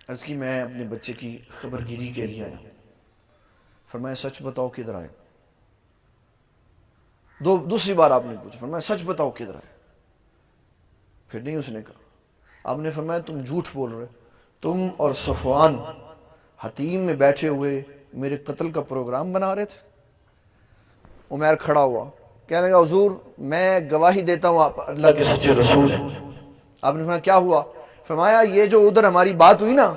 [SPEAKER 1] عرض کی میں اپنے بچے کی خبر گیری کے لیے آیا۔ فرمایا سچ بتاؤ کدھر آئے؟ دوسری بار آپ نے پوچھا، فرمایا سچ بتاؤ کدھر آئے؟ پھر نہیں اس نے کہا۔ آپ نے فرمایا تم جھوٹ بول رہے، تم اور صفوان حتیم میں بیٹھے ہوئے میرے قتل کا پروگرام بنا رہے تھے۔ عمیر کھڑا ہوا، کہنے لگا حضور میں گواہی دیتا ہوں آپ اللہ کے سچے رسول ہیں۔ آپ نے فرمایا کیا ہوا؟ فرمایا یہ جو ادھر ہماری بات ہوئی نا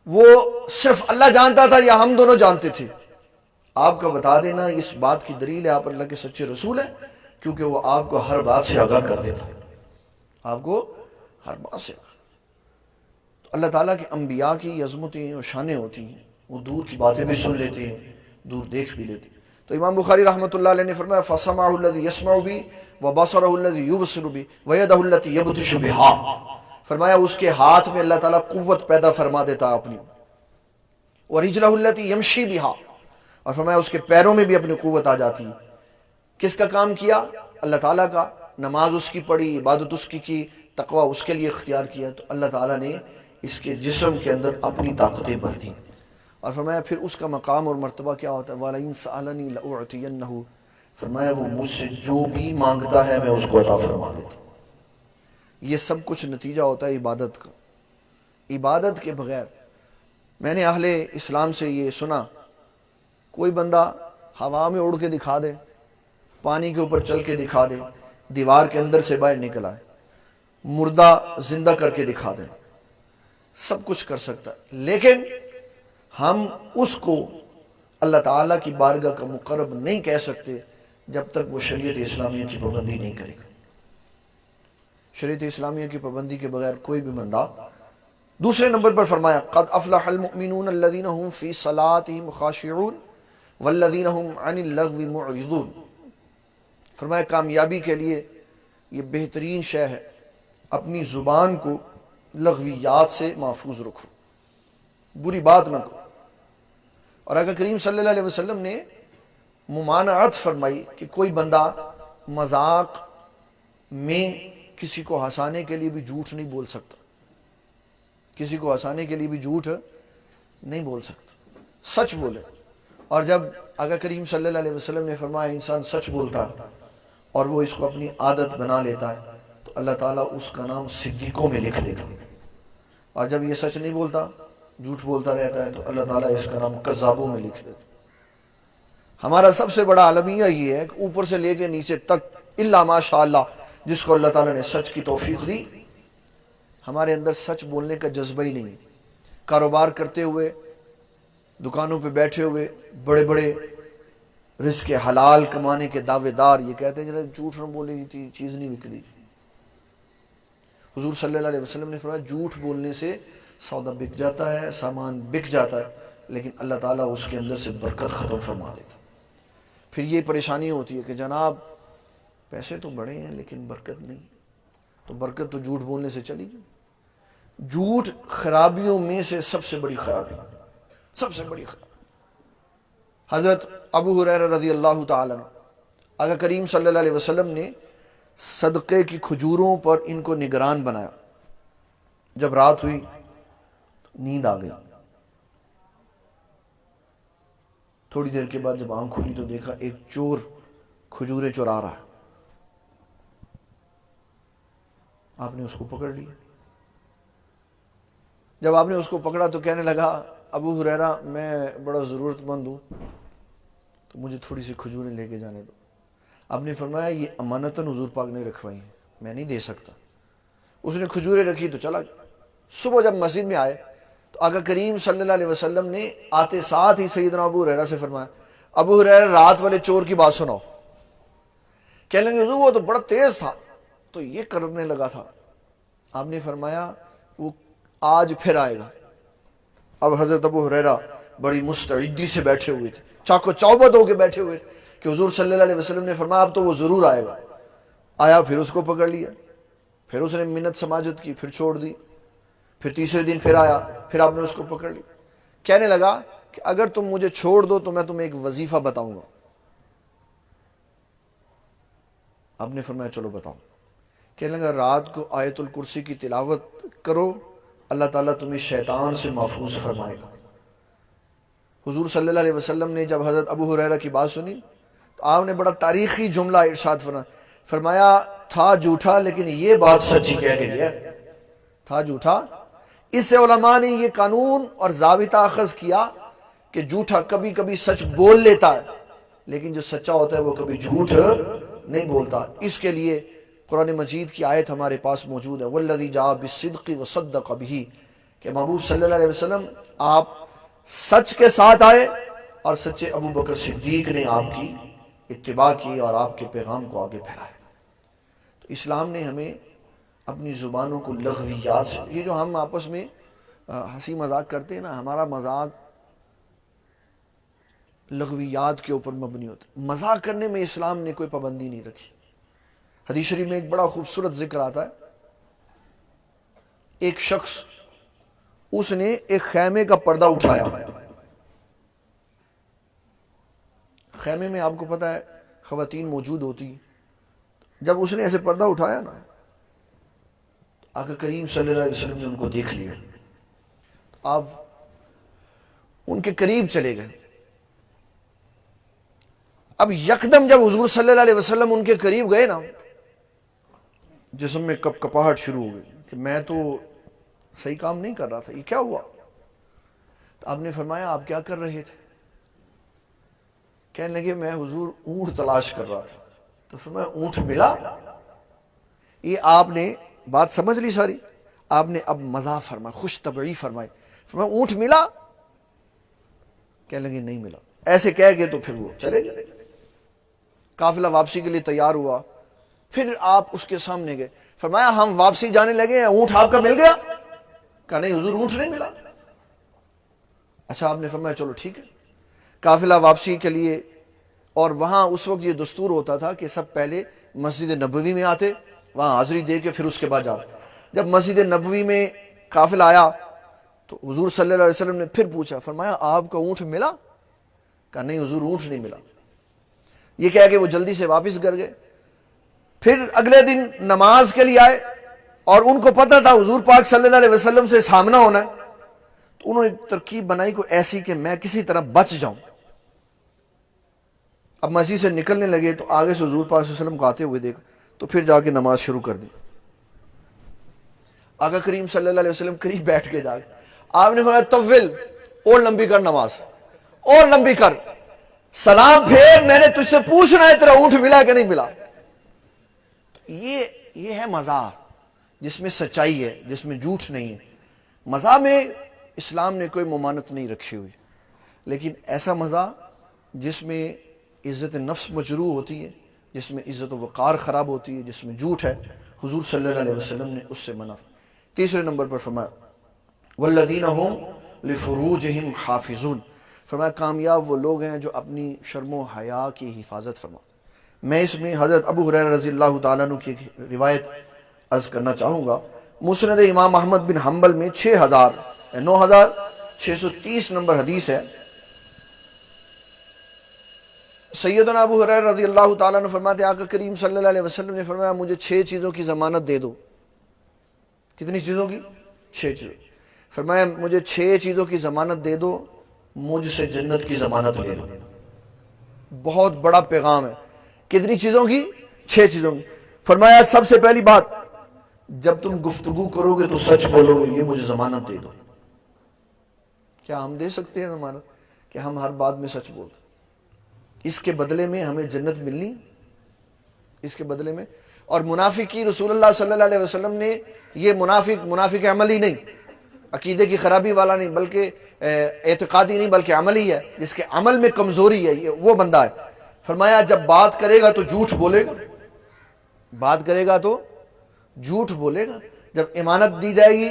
[SPEAKER 1] وہ صرف اللہ جانتا تھا یا ہم دونوں جانتے تھے؟ آپ کا بتا دینا اس بات کی دلیل ہے آپ اللہ کے سچے رسول ہیں، کیونکہ وہ آپ کو ہر بات سے آگاہ کر دیتا ہے، آپ کو ہر بات سے۔ تو اللہ تعالیٰ کے انبیاء کی عظمتیں اور شانیں ہوتی ہیں، وہ دور کی باتیں بھی سن لیتے ہیں، دور دیکھ بھی لیتے ہیں۔ تو امام بخاری رحمۃ اللہ علیہ نے فرمایا فَسَمْعُهُ الَّذِي يَسْمَعُ بِهِ وَبَصَرُهُ الَّذِي يُبْصِرُ بِهِ وَيَدَهُ الَّتِي يَبْطِشُ بِهَا۔ فرمایا اس کے ہاتھ میں اللہ تعالیٰ قوت پیدا فرما دیتا اپنی، وَرِجْلَهُ الَّتِي يَمْشِي بِهَا، اور فرمایا اس کے پیروں میں بھی اپنی قوت آ جاتی ہے۔ کس کا کام کیا؟ اللہ تعالیٰ کا۔ نماز اس کی پڑھی، عبادت اس کی، تقوی اس کے لیے اختیار کیا، تو اللہ تعالیٰ نے اس کے جسم کے اندر اپنی طاقتیں بھر دیں۔ اور فرمایا پھر اس کا مقام اور مرتبہ کیا ہوتا ہے؟ وَلَئِن سَأَلَنِي لَأُعْطِيَنَّهُ، فرمایا وہ مجھ سے جو بھی مانگتا ہے میں اس کو عطا فرما دیتا ہوں۔ یہ سب کچھ نتیجہ ہوتا ہے عبادت کا۔ عبادت کے بغیر، میں نے اہل اسلام سے یہ سنا، کوئی بندہ ہوا میں اڑ کے دکھا دے، پانی کے اوپر چل کے دکھا دے، دیوار کے اندر سے باہر نکل آئے، مردہ زندہ کر کے دکھا دے، سب کچھ کر سکتا ہے، لیکن ہم اس کو اللہ تعالیٰ کی بارگاہ کا مقرب نہیں کہہ سکتے جب تک وہ شریعت اسلامیہ کی پابندی نہیں کرے گا۔ شریعت اسلامیہ کی پابندی کے بغیر کوئی بھی بندہ۔ دوسرے نمبر پر فرمایا قد افلح المؤمنون الذین هم فی صلاتهم خاشعون والذین هم عن اللغو معرضون۔ فرمایا کامیابی کے لیے یہ بہترین شے ہے، اپنی زبان کو لغویات سے محفوظ رکھو، بری بات نہ کرو۔ اور آقا کریم صلی اللہ علیہ وسلم نے ممانعت فرمائی کہ کوئی بندہ مذاق میں کسی کو ہنسانے کے لیے بھی جھوٹ نہیں بول سکتا، کسی کو ہنسانے کے لیے بھی جھوٹ نہیں بول سکتا، سچ بولے. اور جب آقا کریم صلی اللہ علیہ وسلم نے فرمایا انسان سچ بولتا ہے اور وہ اس کو اپنی عادت بنا لیتا ہے تو اللہ تعالیٰ اس کا نام صدیقوں میں لکھ دیتا. اور جب یہ سچ نہیں بولتا، جھوٹ بولتا رہتا ہے، تو اللہ تعالیٰ اس کا نام کذابوں میں لکھ دیتا. ہمارا سب سے بڑا المیہ یہ ہے کہ اوپر سے لے کے نیچے تک الا ماشاء اللہ جس کو اللہ تعالیٰ نے سچ کی توفیق دی، ہمارے اندر سچ بولنے کا جذبہ ہی نہیں. کاروبار کرتے ہوئے، دکانوں پہ بیٹھے ہوئے، بڑے بڑے رزق حلال کمانے کے دعوے دار یہ کہتے ہیں جناب جھوٹ نہ بولے گی چیز نہیں بک رہی. حضور صلی اللہ علیہ وسلم نے فرمایا جھوٹ بولنے سے سودا بک جاتا ہے، سامان بک جاتا ہے، لیکن اللہ تعالیٰ اس کے اندر سے برکت ختم فرما دیتا. پھر یہ پریشانی ہوتی ہے کہ جناب پیسے تو بڑے ہیں لیکن برکت نہیں. تو برکت تو جھوٹ بولنے سے چلی گئی. جھوٹ خرابیوں میں سے سب سے بڑی خرابی، سب سے بڑی خرابی. حضرت ابو ہریرہ رضی اللہ تعالیٰ عنہ، آقا کریم صلی اللہ علیہ وسلم نے صدقے کی کھجوروں پر ان کو نگران بنایا. جب رات ہوئی نیند آ گئی. تھوڑی دیر کے بعد جب آنکھ کھلی تو دیکھا ایک چور کھجوریں چرا رہا ہے. آپ نے اس کو پکڑ لیا. جب آپ نے اس کو پکڑا تو کہنے لگا ابو ہریرہ میں بڑا ضرورت مند ہوں تو مجھے تھوڑی سی کھجوریں لے کے جانے دو. آپ نے فرمایا یہ امانتاً حضور پاک نے رکھوائی ہیں، میں نہیں دے سکتا. اس نے کھجوریں رکھی تو چلا گیا. صبح جب مسجد میں آئے تو آقا کریم صلی اللہ علیہ وسلم نے آتے ساتھ ہی سیدنا ابو ہریرہ سے فرمایا ابو ہریرہ رات والے چور کی بات سناؤ. کہنے لگے حضور وہ تو بڑا تیز تھا تو یہ کرنے لگا تھا. آپ نے فرمایا وہ آج پھر آئے گا. اب حضرت ابو ہریرہ بڑی مستعدی سے بیٹھے ہوئے تھے، چاقو چوبند ہو کے بیٹھے ہوئے کہ حضور صلی اللہ علیہ وسلم نے فرمایا اب تو وہ ضرور آئے گا. آیا، پھر اس کو پکڑ لیا، پھر اس نے منت سماجت کی، پھر چھوڑ دی. پھر تیسرے دن پھر آیا، پھر آپ نے اس کو پکڑ لیا. کہنے لگا کہ اگر تم مجھے چھوڑ دو تو میں تمہیں ایک وظیفہ بتاؤں گا. آپ نے فرمایا چلو بتاؤ. کہنے لگا رات کو آیت الکرسی کی تلاوت کرو، اللہ تعالیٰ تمہیں شیطان سے محفوظ فرمائے گا. حضور صلی اللہ علیہ وسلم نے جب حضرت ابو ہریرہ کی بات سنی تو آپ نے بڑا تاریخی جملہ ارشاد فرمایا تھا جھوٹا لیکن یہ بات سچی کہہ کے گیا. تھا جھوٹا. اس سے علماء نے یہ قانون اور ضابطہ اخذ کیا کہ جھوٹا کبھی کبھی سچ بول لیتا ہے لیکن جو سچا ہوتا ہے وہ کبھی جھوٹ نہیں بولتا. اس کے لیے قرآن مجید کی آیت ہمارے پاس موجود ہے والذی جاء بالصدق وصدق بہ، کہ محبوب صلی اللہ علیہ وسلم آپ سچ کے ساتھ آئے اور سچے ابو بکر صدیق نے آپ کی اتباع کی اور آپ کے پیغام کو آگے پھیلایا. تو اسلام نے ہمیں اپنی زبانوں کو لغویات سے، یہ جو ہم آپس میں ہنسی مذاق کرتے ہیں نا، ہمارا مذاق لغویات کے اوپر مبنی ہوتا ہے. مذاق کرنے میں اسلام نے کوئی پابندی نہیں رکھی. حدیث شریف میں ایک بڑا خوبصورت ذکر آتا ہے. ایک شخص اس نے ایک خیمے کا پردہ اٹھایا. خیمے میں آپ کو پتہ ہے خواتین موجود ہوتی. جب اس نے ایسے پردہ اٹھایا نا، آقا کریم صلی اللہ علیہ وسلم نے ان کو دیکھ لیا. آپ ان کے قریب چلے گئے. اب یکدم جب حضور صلی اللہ علیہ وسلم ان کے قریب گئے نا، جسم میں کپ کپاہٹ شروع ہو گئی کہ میں تو صحیح کام نہیں کر رہا تھا، یہ کیا ہوا؟ تو آپ نے فرمایا آپ کیا کر رہے تھے؟ کہنے لگے میں حضور اونٹ تلاش کر رہا تھا. تو فرمایا اونٹ ملا؟ یہ آپ نے بات سمجھ لی ساری. آپ نے اب مزاح فرمایا، خوش طبعی فرمائی. فرمایا اونٹ ملا؟ کہنے لگے نہیں ملا. ایسے کہہ گئے تو پھر وہ چلے گئے. قافلہ واپسی کے لیے تیار ہوا. پھر آپ اس کے سامنے گئے. فرمایا ہم واپسی جانے لگے ہیں، اونٹ آپ کا مل گیا؟ کہا نہیں حضور اونٹ نہیں ملا. اچھا آپ نے فرمایا چلو ٹھیک ہے. قافلہ واپسی کے لیے، اور وہاں اس وقت یہ دستور ہوتا تھا کہ سب پہلے مسجد نبوی میں آتے، وہاں حاضری دے کے پھر اس کے بعد جاتے. جب مسجد نبوی میں قافلہ آیا تو حضور صلی اللہ علیہ وسلم نے پھر پوچھا. فرمایا آپ کا اونٹ ملا؟ کہا نہیں حضور اونٹ نہیں ملا. یہ کہہ کہ وہ جلدی سے واپس کر گئے. پھر اگلے دن نماز کے لیے آئے اور ان کو پتہ تھا حضور پاک صلی اللہ علیہ وسلم سے سامنا ہونا ہے. تو انہوں نے ترکیب بنائی کوئی ایسی کہ میں کسی طرح بچ جاؤں. اب مسجد سے نکلنے لگے تو آگے سے حضور پاک صلی اللہ علیہ وسلم کو آتے ہوئے دیکھا تو پھر جا کے نماز شروع کر دی. آقا کریم صلی اللہ علیہ وسلم قریب بیٹھ کے جا کے آپ نے فرمایا طول، اور لمبی کر نماز، اور لمبی کر. سلام پھر میں نے تجھ سے پوچھنا ہے تیرا اونٹ ملا کہ نہیں ملا. یہ ہے مزاح جس میں سچائی ہے، جس میں جھوٹ نہیں ہے. مزاح میں اسلام نے کوئی ممانعت نہیں رکھی ہوئی، لیکن ایسا مزاح جس میں عزت نفس مجروح ہوتی ہے، جس میں عزت و وقار خراب ہوتی ہے، جس میں جھوٹ ہے، حضور صلی اللہ علیہ وسلم نے اس سے منع. تیسرے نمبر پر فرمایا والذین هم لفروجہم حافظون، فرمایا کامیاب وہ لوگ ہیں جو اپنی شرم و حیا کی حفاظت فرماتے. میں اس میں حضرت ابو ہریرہ رضی اللہ تعالیٰ عنہ کی روایت عرض کرنا چاہوں گا. مسند امام احمد بن حنبل میں 9630 نمبر حدیث ہے. سیدنا ابو ہریرہ رضی اللہ تعالیٰ عنہ فرماتے آقا کریم صلی اللہ علیہ وسلم نے فرمایا مجھے 6 چیزوں کی ضمانت دے دو. کتنی چیزوں کی؟ 6 چیزوں. فرمایا مجھے 6 چیزوں کی ضمانت دے دو، مجھ سے جنت کی ضمانت لے دو. بہت بڑا پیغام ہے. کتنی چیزوں کی؟ 6 چیزوں کی. فرمایا سب سے پہلی بات، جب تم گفتگو کرو گے تو سچ بولو گے، یہ مجھے ضمانت دے دو. کیا ہم دے سکتے ہیں ضمانت کہ ہم ہر بات میں سچ بولتے؟ اس کے بدلے میں ہمیں جنت ملنی، اس کے بدلے میں. اور منافقی رسول اللہ صلی اللہ علیہ وسلم نے یہ منافق عملی نہیں، عقیدے کی خرابی والا نہیں، بلکہ اعتقادی نہیں بلکہ عملی ہے، جس کے عمل میں کمزوری ہے، یہ وہ بندہ ہے. فرمایا جب بات کرے گا تو جھوٹ بولے گا، بات کرے گا تو جھوٹ بولے گا. جب امانت دی جائے گی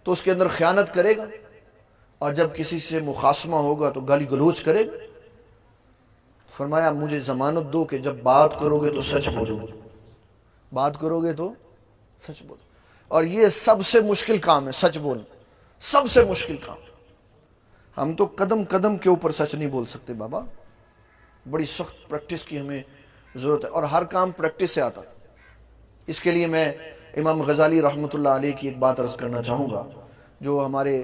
[SPEAKER 1] تو اس کے اندر خیانت کرے گا، اور جب کسی سے مخاصمہ ہوگا تو گالی گلوچ کرے گا. فرمایا مجھے ضمانت دو کہ جب بات کرو گے تو سچ بولو، بات کرو گے تو سچ بولو. اور یہ سب سے مشکل کام ہے، سچ بولنا سب سے مشکل کام. ہم تو قدم قدم کے اوپر سچ نہیں بول سکتے بابا، بڑی سخت پریکٹس کی ہمیں ضرورت ہے، اور ہر کام پریکٹس سے آتا. اس کے لیے میں امام غزالی رحمۃ اللہ علیہ کی ایک بات عرض کرنا چاہوں گا جو ہمارے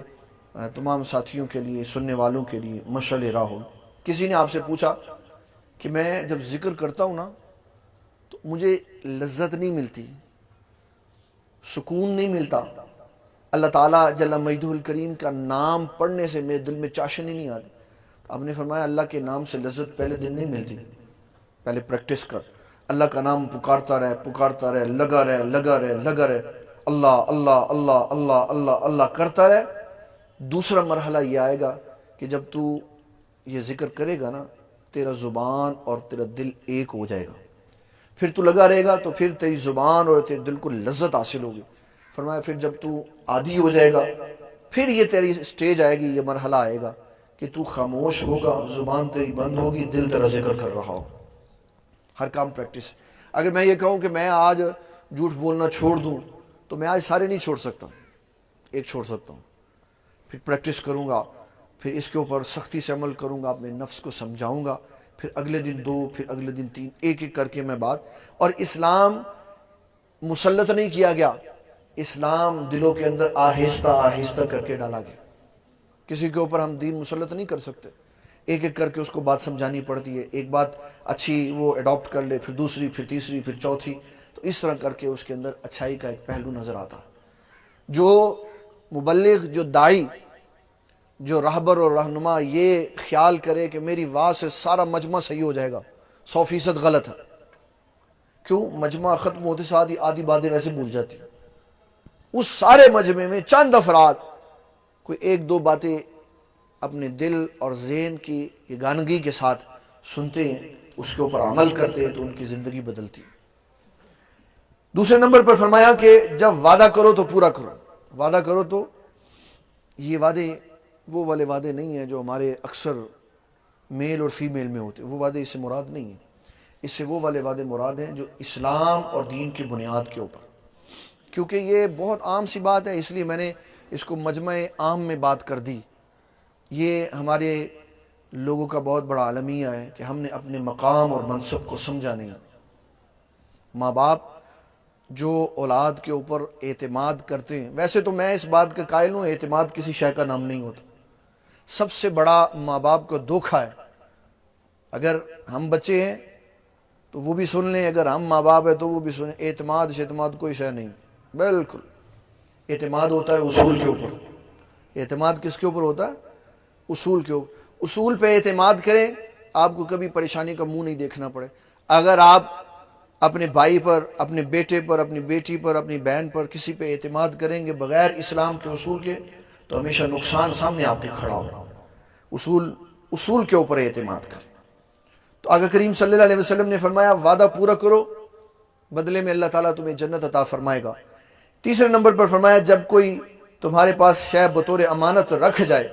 [SPEAKER 1] تمام ساتھیوں کے لیے، سننے والوں کے لیے مشعل راہ ہو. کسی نے آپ سے پوچھا کہ میں جب ذکر کرتا ہوں نا تو مجھے لذت نہیں ملتی، سکون نہیں ملتا، اللہ تعالیٰ جل مجدہ الکریم کا نام پڑھنے سے میرے دل میں چاشنی نہیں آتی. آپ نے فرمایا اللہ کے نام سے لذت پہلے دن نہیں ملتی، پہلے پریکٹس کر. اللہ کا نام پکارتا رہے، لگا رہے، اللہ اللہ اللہ اللہ اللہ اللہ کرتا رہے. دوسرا مرحلہ یہ آئے گا کہ جب تو یہ ذکر کرے گا نا، تیرا زبان اور تیرا دل ایک ہو جائے گا. پھر تو لگا رہے گا تو پھر تیری زبان اور تیرے دل کو لذت حاصل ہوگی. فرمایا پھر جب تو عادی ہو جائے گا، پھر یہ تیری سٹیج آئے گی، یہ مرحلہ آئے گا کہ تو خاموش ہوگا، زبان تیری بند ہوگی، دل تیرا ذکر کر رہا ہو. ہر کام پریکٹس. اگر میں یہ کہوں کہ میں آج جھوٹ بولنا چھوڑ دوں تو میں آج سارے نہیں چھوڑ سکتا، ایک چھوڑ سکتا ہوں. پھر پریکٹس کروں گا، پھر اس کے اوپر سختی سے عمل کروں گا، اپنے نفس کو سمجھاؤں گا، پھر اگلے دن 2، پھر اگلے دن 3، ایک ایک کر کے میں بات. اور اسلام مسلط نہیں کیا گیا، اسلام دلوں کے اندر آہستہ آہستہ کر کے ڈالا گیا. کسی کے اوپر ہم دین مسلط نہیں کر سکتے، ایک ایک کر کے اس کو بات سمجھانی پڑتی ہے. ایک بات اچھی وہ اڈاپٹ کر لے، پھر دوسری، پھر تیسری، پھر چوتھی، تو اس طرح کر کے اس کے اندر اچھائی کا ایک پہلو نظر آتا. جو مبلغ، جو داعی، جو رہبر اور رہنما یہ خیال کرے کہ میری واز سے سارا مجمع صحیح ہو جائے گا، 100% غلط ہے. کیوں؟ مجمع ختم ہوتے ساتھ ہی آدھی باتیں ویسے بھول جاتی. اس سارے مجمع میں چند افراد کوئی 1-2 باتیں اپنے دل اور ذہن کی یگانگی کے ساتھ سنتے ہیں، اس کے اوپر عمل کرتے ہیں، تو ان کی زندگی بدلتی. دوسرے نمبر پر فرمایا کہ جب وعدہ کرو تو پورا کرو. وعدہ کرو تو یہ وعدے وہ والے وعدے نہیں ہیں جو ہمارے اکثر میل اور فیمیل میں ہوتے، وہ وعدے اس سے مراد نہیں ہیں. اس سے وہ والے وعدے مراد ہیں جو اسلام اور دین کی بنیاد کے اوپر. کیونکہ یہ بہت عام سی بات ہے، اس لیے میں نے اس کو مجمع عام میں بات کر دی. یہ ہمارے لوگوں کا بہت بڑا المیہ ہے کہ ہم نے اپنے مقام اور منصب کو سمجھا نہیں. ماں باپ جو اولاد کے اوپر اعتماد کرتے ہیں. ویسے تو میں اس بات کا قائل ہوں اعتماد کسی شے کا نام نہیں ہوتا. سب سے بڑا ماں باپ کا دھوکہ ہے. اگر ہم بچے ہیں تو وہ بھی سن لیں, اگر ہم ماں باپ ہیں تو وہ بھی سنیں. اعتماد کوئی شے نہیں. بالکل اعتماد ہوتا ہے اصول کے اوپر. اعتماد کس کے اوپر ہوتا ہے؟ اصول کے اوپر. اصول پہ اعتماد کریں, آپ کو کبھی پریشانی کا منہ نہیں دیکھنا پڑے. اگر آپ اپنے بھائی پر, اپنے بیٹے پر, اپنی بیٹی پر, اپنی بہن پر کسی پہ اعتماد کریں گے بغیر اسلام کے اصول کے, تو ہمیشہ نقصان سامنے آپ کے کھڑا ہوگا. اصول کے اوپر اعتماد کریں. تو آقا کریم صلی اللہ علیہ وسلم نے فرمایا وعدہ پورا کرو, بدلے میں اللہ تعالیٰ تمہیں جنت عطا فرمائے گا. تیسرے نمبر پر فرمایا جب کوئی تمہارے پاس شے بطور امانت رکھ جائے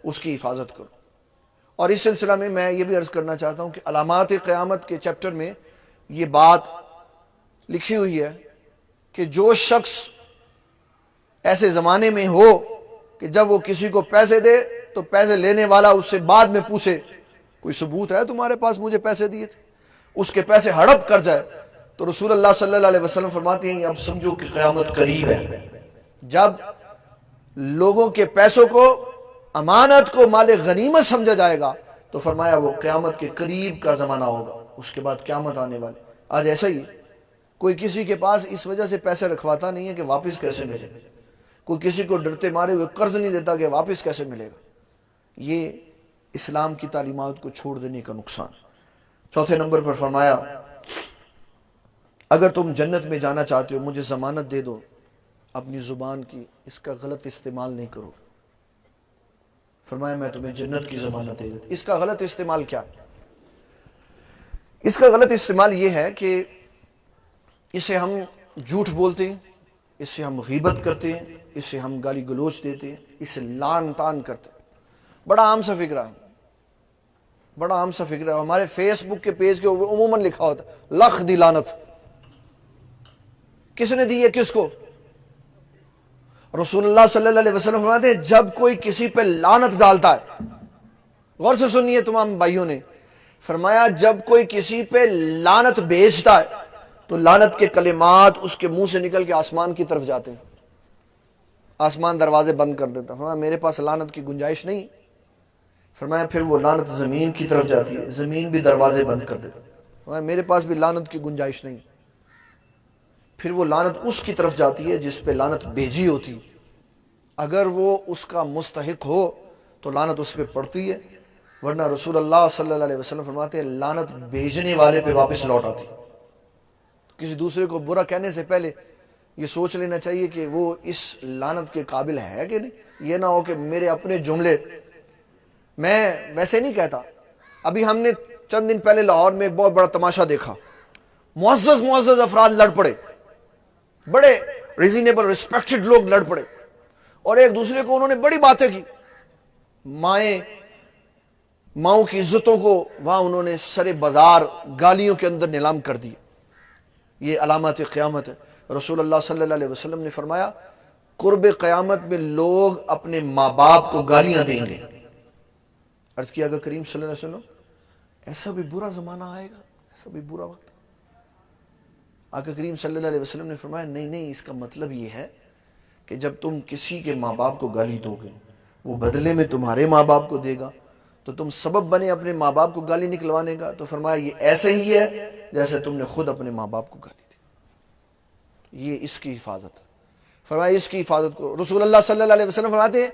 [SPEAKER 1] اس کی حفاظت کرو. اور اس سلسلہ میں یہ بھی عرض کرنا چاہتا ہوں کہ علامات قیامت کے چیپٹر میں یہ بات لکھی ہوئی ہے کہ جو شخص ایسے زمانے میں ہو کہ جب وہ کسی کو پیسے دے تو پیسے لینے والا اس سے بعد میں پوچھے کوئی ثبوت ہے تمہارے پاس مجھے پیسے دیے تھے, اس کے پیسے ہڑپ کر جائے, تو رسول اللہ صلی اللہ علیہ وسلم فرماتے ہیں اب سمجھو کہ قیامت قریب ہے. جب لوگوں کے پیسوں کو, امانت کو مال غنیمت سمجھا جائے گا تو فرمایا وہ قیامت کے قریب کا زمانہ ہوگا, اس کے بعد قیامت آنے والی. آج ایسا ہی کوئی کسی کے پاس اس وجہ سے پیسے رکھواتا نہیں ہے کہ واپس کیسے ملے, کوئی کسی کو ڈرتے مارے ہوئے قرض نہیں دیتا کہ واپس کیسے ملے گا. یہ اسلام کی تعلیمات کو چھوڑ دینے کا نقصان. چوتھے نمبر پر فرمایا اگر تم جنت میں جانا چاہتے ہو مجھے ضمانت دے دو اپنی زبان کی اس کا غلط استعمال نہیں کرو. فرمایا میں تمہیں جنت کی ضمانت دے دیتا. اس کا غلط استعمال کیا ہے؟ اس کا غلط استعمال یہ ہے کہ اسے ہم جھوٹ بولتے ہیں, اس سے ہم غیبت کرتے ہیں, اس سے ہم گالی گلوچ دیتے ہیں, اس سے لعن طعن کرتے ہیں. بڑا عام سا فکرہ ہے, بڑا عام سا فکرہ ہے. ہمارے فیس بک کے پیج کے اوپر عموماً لکھا ہوتا ہے لکھ دی لعنت. کس نے دی ہے کس کو؟ رسول اللہ صلی اللہ علیہ وسلم فرماتے ہیں جب کوئی کسی پہ لعنت ڈالتا ہے, غور سے سنیے تمام بھائیوں نے, فرمایا جب کوئی کسی پہ لعنت بھیجتا ہے تو لعنت کے کلمات اس کے منہ سے نکل کے آسمان کی طرف جاتے ہیں, آسمان دروازے بند کر دیتا. فرمایا میرے پاس لعنت کی گنجائش نہیں. فرمایا پھر وہ لعنت زمین کی طرف جاتی ہے, زمین بھی دروازے بند کر دیتا. فرمایا میرے پاس بھی لعنت کی گنجائش نہیں. پھر وہ لعنت اس کی طرف جاتی ہے جس پہ لعنت بھیجی ہوتی. اگر وہ اس کا مستحق ہو تو لعنت اس پہ پڑتی ہے, ورنہ رسول اللہ صلی اللہ علیہ وسلم فرماتے ہیں لعنت بھیجنے والے پہ واپس لوٹ آتی. کسی دوسرے کو برا کہنے سے پہلے یہ سوچ لینا چاہیے کہ وہ اس لعنت کے قابل ہے کہ نہیں. یہ نہ ہو کہ میرے اپنے جملے, میں ویسے نہیں کہتا. ابھی ہم نے چند دن پہلے لاہور میں ایک بہت بڑا تماشا دیکھا. معزز افراد لڑ پڑے, بڑے ریزنیبل ریسپیکٹڈ لوگ لڑ پڑے, اور ایک دوسرے کو انہوں نے بڑی باتیں کی. ماؤں کی عزتوں کو وہاں انہوں نے سر بازار گالیوں کے اندر نیلام کر دی. یہ علامات قیامت ہے. رسول اللہ صلی اللہ علیہ وسلم نے فرمایا قرب قیامت میں لوگ اپنے ماں باپ کو گالیاں دیں گے. عرض کیا کہ کریم صلی اللہ علیہ وسلم ایسا بھی برا زمانہ آئے گا, ایسا بھی برا وقت. آقا کریم صلی اللہ علیہ وسلم نے فرمایا نہیں, اس کا مطلب یہ ہے کہ جب تم کسی کے ماں باپ کو گالی دو گے وہ بدلے میں تمہارے ماں باپ کو دے گا تو تم سبب بنے اپنے ماں باپ کو گالی نکلوانے کا. تو فرمایا یہ ایسے ہی ہے جیسے تم نے خود اپنے ماں باپ کو گالی دی. یہ اس کی حفاظت ہے. فرمایا اس کی حفاظت کو. رسول اللہ صلی اللہ علیہ وسلم فرماتے ہیں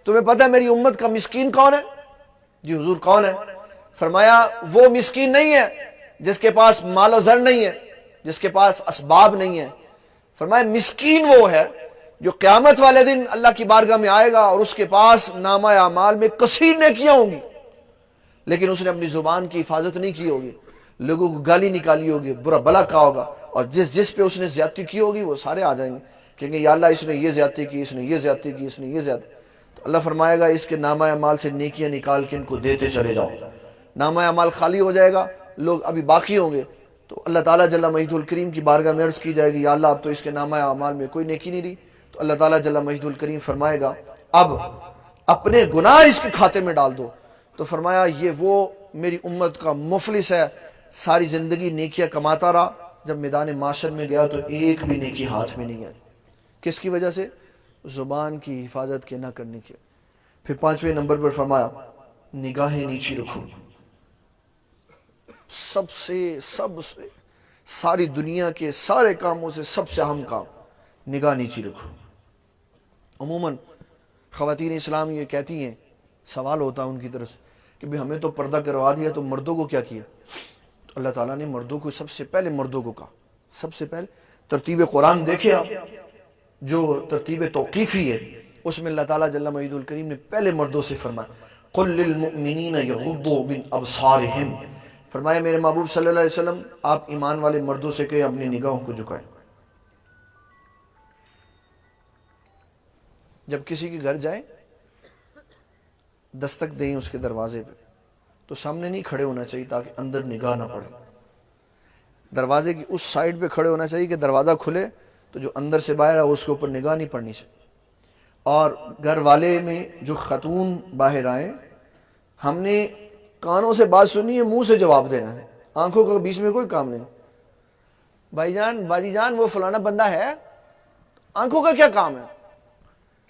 [SPEAKER 1] تمہیں پتہ ہے میری امت کا مسکین کون ہے؟ جی حضور کون ہے؟ فرمایا وہ مسکین نہیں ہے جس کے پاس مال و زر نہیں ہے, جس کے پاس اسباب نہیں ہے. فرمایا مسکین وہ ہے جو قیامت والے دن اللہ کی بارگاہ میں آئے گا اور اس کے پاس نامہ اعمال میں کثیر نیکیاں ہوں گی, لیکن اس نے اپنی زبان کی حفاظت نہیں کی ہوگی, لوگوں کو گالی نکالی ہوگی, برا بلا کہا ہوگا, اور جس پہ اس نے زیادتی کی ہوگی وہ سارے آ جائیں گے کہیں یا اللہ اس نے یہ زیادتی کی, اس نے یہ زیادتی کی, اس نے یہ زیادتی. تو اللہ فرمائے گا اس کے نامہ اعمال سے نیکیاں نکال کے ان کو دیتے چلے جاؤ. نامہ اعمال خالی ہو جائے گا, لوگ ابھی باقی ہوں گے, تو اللہ تعالیٰ جل مجید الکریم کی بارگاہ میں عرض کی جائے گی یا اللہ اب تو اس کے نامہ اعمال میں کوئی نیکی نہیں دی. تو اللہ تعالیٰ جل مجید الکریم فرمائے گا اب اپنے گناہ اس کے کھاتے میں ڈال دو. تو فرمایا یہ وہ میری امت کا مفلس ہے, ساری زندگی نیکیاں کماتا رہا, جب میدان معاشر میں گیا تو ایک بھی نیکی ہاتھ میں نہیں آئی. کس کی وجہ سے؟ زبان کی حفاظت کے نہ کرنے کے. پھر 5ویں نمبر پر فرمایا نگاہیں نیچی رکھو. سب سے ساری دنیا کے سارے کاموں سے سب سے اہم کام نگاہ نیچی رکھو. عموماً خواتین اسلام یہ کہتی ہیں، سوال ہوتا ہے ان کی طرف سے کہ بھی ہمیں تو پردہ کروا دیا تو مردوں کو کیا کیا؟ تو اللہ تعالیٰ نے مردوں کو سب سے پہلے مردوں کو کہا. سب سے پہلے ترتیب قرآن دیکھے آپ، جو ترتیب توقیفی ہے اس میں اللہ تعالیٰ جل مجید الکریم نے پہلے مردوں سے فرمایا قل للمؤمنین یغضوا من ابصارہم. فرمایا میرے محبوب صلی اللہ علیہ وسلم آپ ایمان والے مردوں سے کہیں اپنی نگاہوں کو جھکائیں. جب کسی کے گھر جائیں دستک دیں اس کے دروازے پہ تو سامنے نہیں کھڑے ہونا چاہیے تاکہ اندر نگاہ نہ پڑے. دروازے کی اس سائڈ پہ کھڑے ہونا چاہیے کہ دروازہ کھلے تو جو اندر سے باہر ہے اس کے اوپر نگاہ نہیں پڑنی چاہیے. اور گھر والے میں جو خاتون باہر آئیں، ہم نے کانوں سے بات سنی ہے، منہ سے جواب دینا ہے، آنکھوں کے بیچ میں کوئی کام نہیں. بھائی جان باجی جان وہ فلانا بندہ ہے، آنکھوں کا کیا کام ہے؟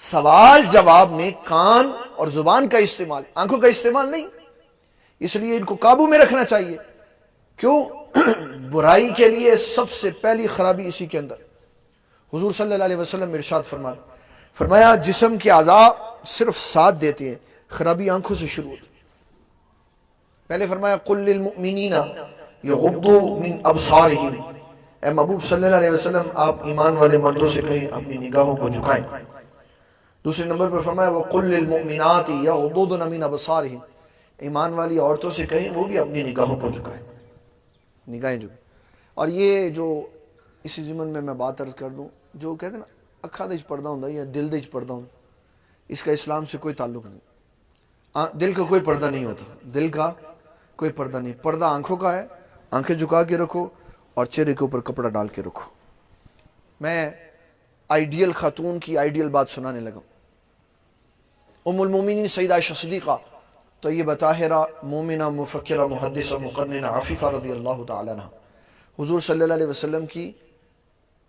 [SPEAKER 1] سوال جواب میں کان اور زبان کا استعمال، آنکھوں کا استعمال نہیں. اس لیے ان کو قابو میں رکھنا چاہیے. کیوں؟ برائی کے لیے سب سے پہلی خرابی اسی کے اندر. حضور صلی اللہ علیہ وسلم ارشاد فرمایا جسم کے اعضاء صرف ساتھ دیتے ہیں، خرابی آنکھوں سے شروع ہوتی. پہلے فرمایا قل للمؤمنین یغضوا من ابصارہم. اے محبوب صلی اللہ علیہ وسلم آپ ایمان والے مردوں سے کہیں اپنی نگاہوں کو جھکائیں. دوسرے نمبر پر فرمایا وقل للمؤمنات یغضضن من ابصارہم. ایمان والی عورتوں سے کہیں وہ بھی اپنی نگاہوں کو جھکائیں، نگاہیں جھکائیں. اور یہ جو اسی ضمن میں بات عرض کر دوں، جو کہتے ہیں نا اکھاں دے پردہ ہوندا یا دل دے پردہ ہوندا، اس کا اسلام سے کوئی تعلق نہیں. دل کا کوئی پردہ نہیں ہوتا، دل کا کوئی پردہ نہیں. پردہ آنکھوں کا ہے، آنکھیں جھکا کے رکھو اور چہرے کے اوپر کپڑا ڈال کے رکھو. میں آئیڈیل خاتون کی آئیڈیل بات سنانے لگا. ام المومنین سیدہ عائشہ صدیقہ طیبہ طاہرہ مومنہ مفکرہ محدثہ مقننہ عفیفہ رضی اللہ تعالی عنہ، حضور صلی اللہ علیہ وسلم کی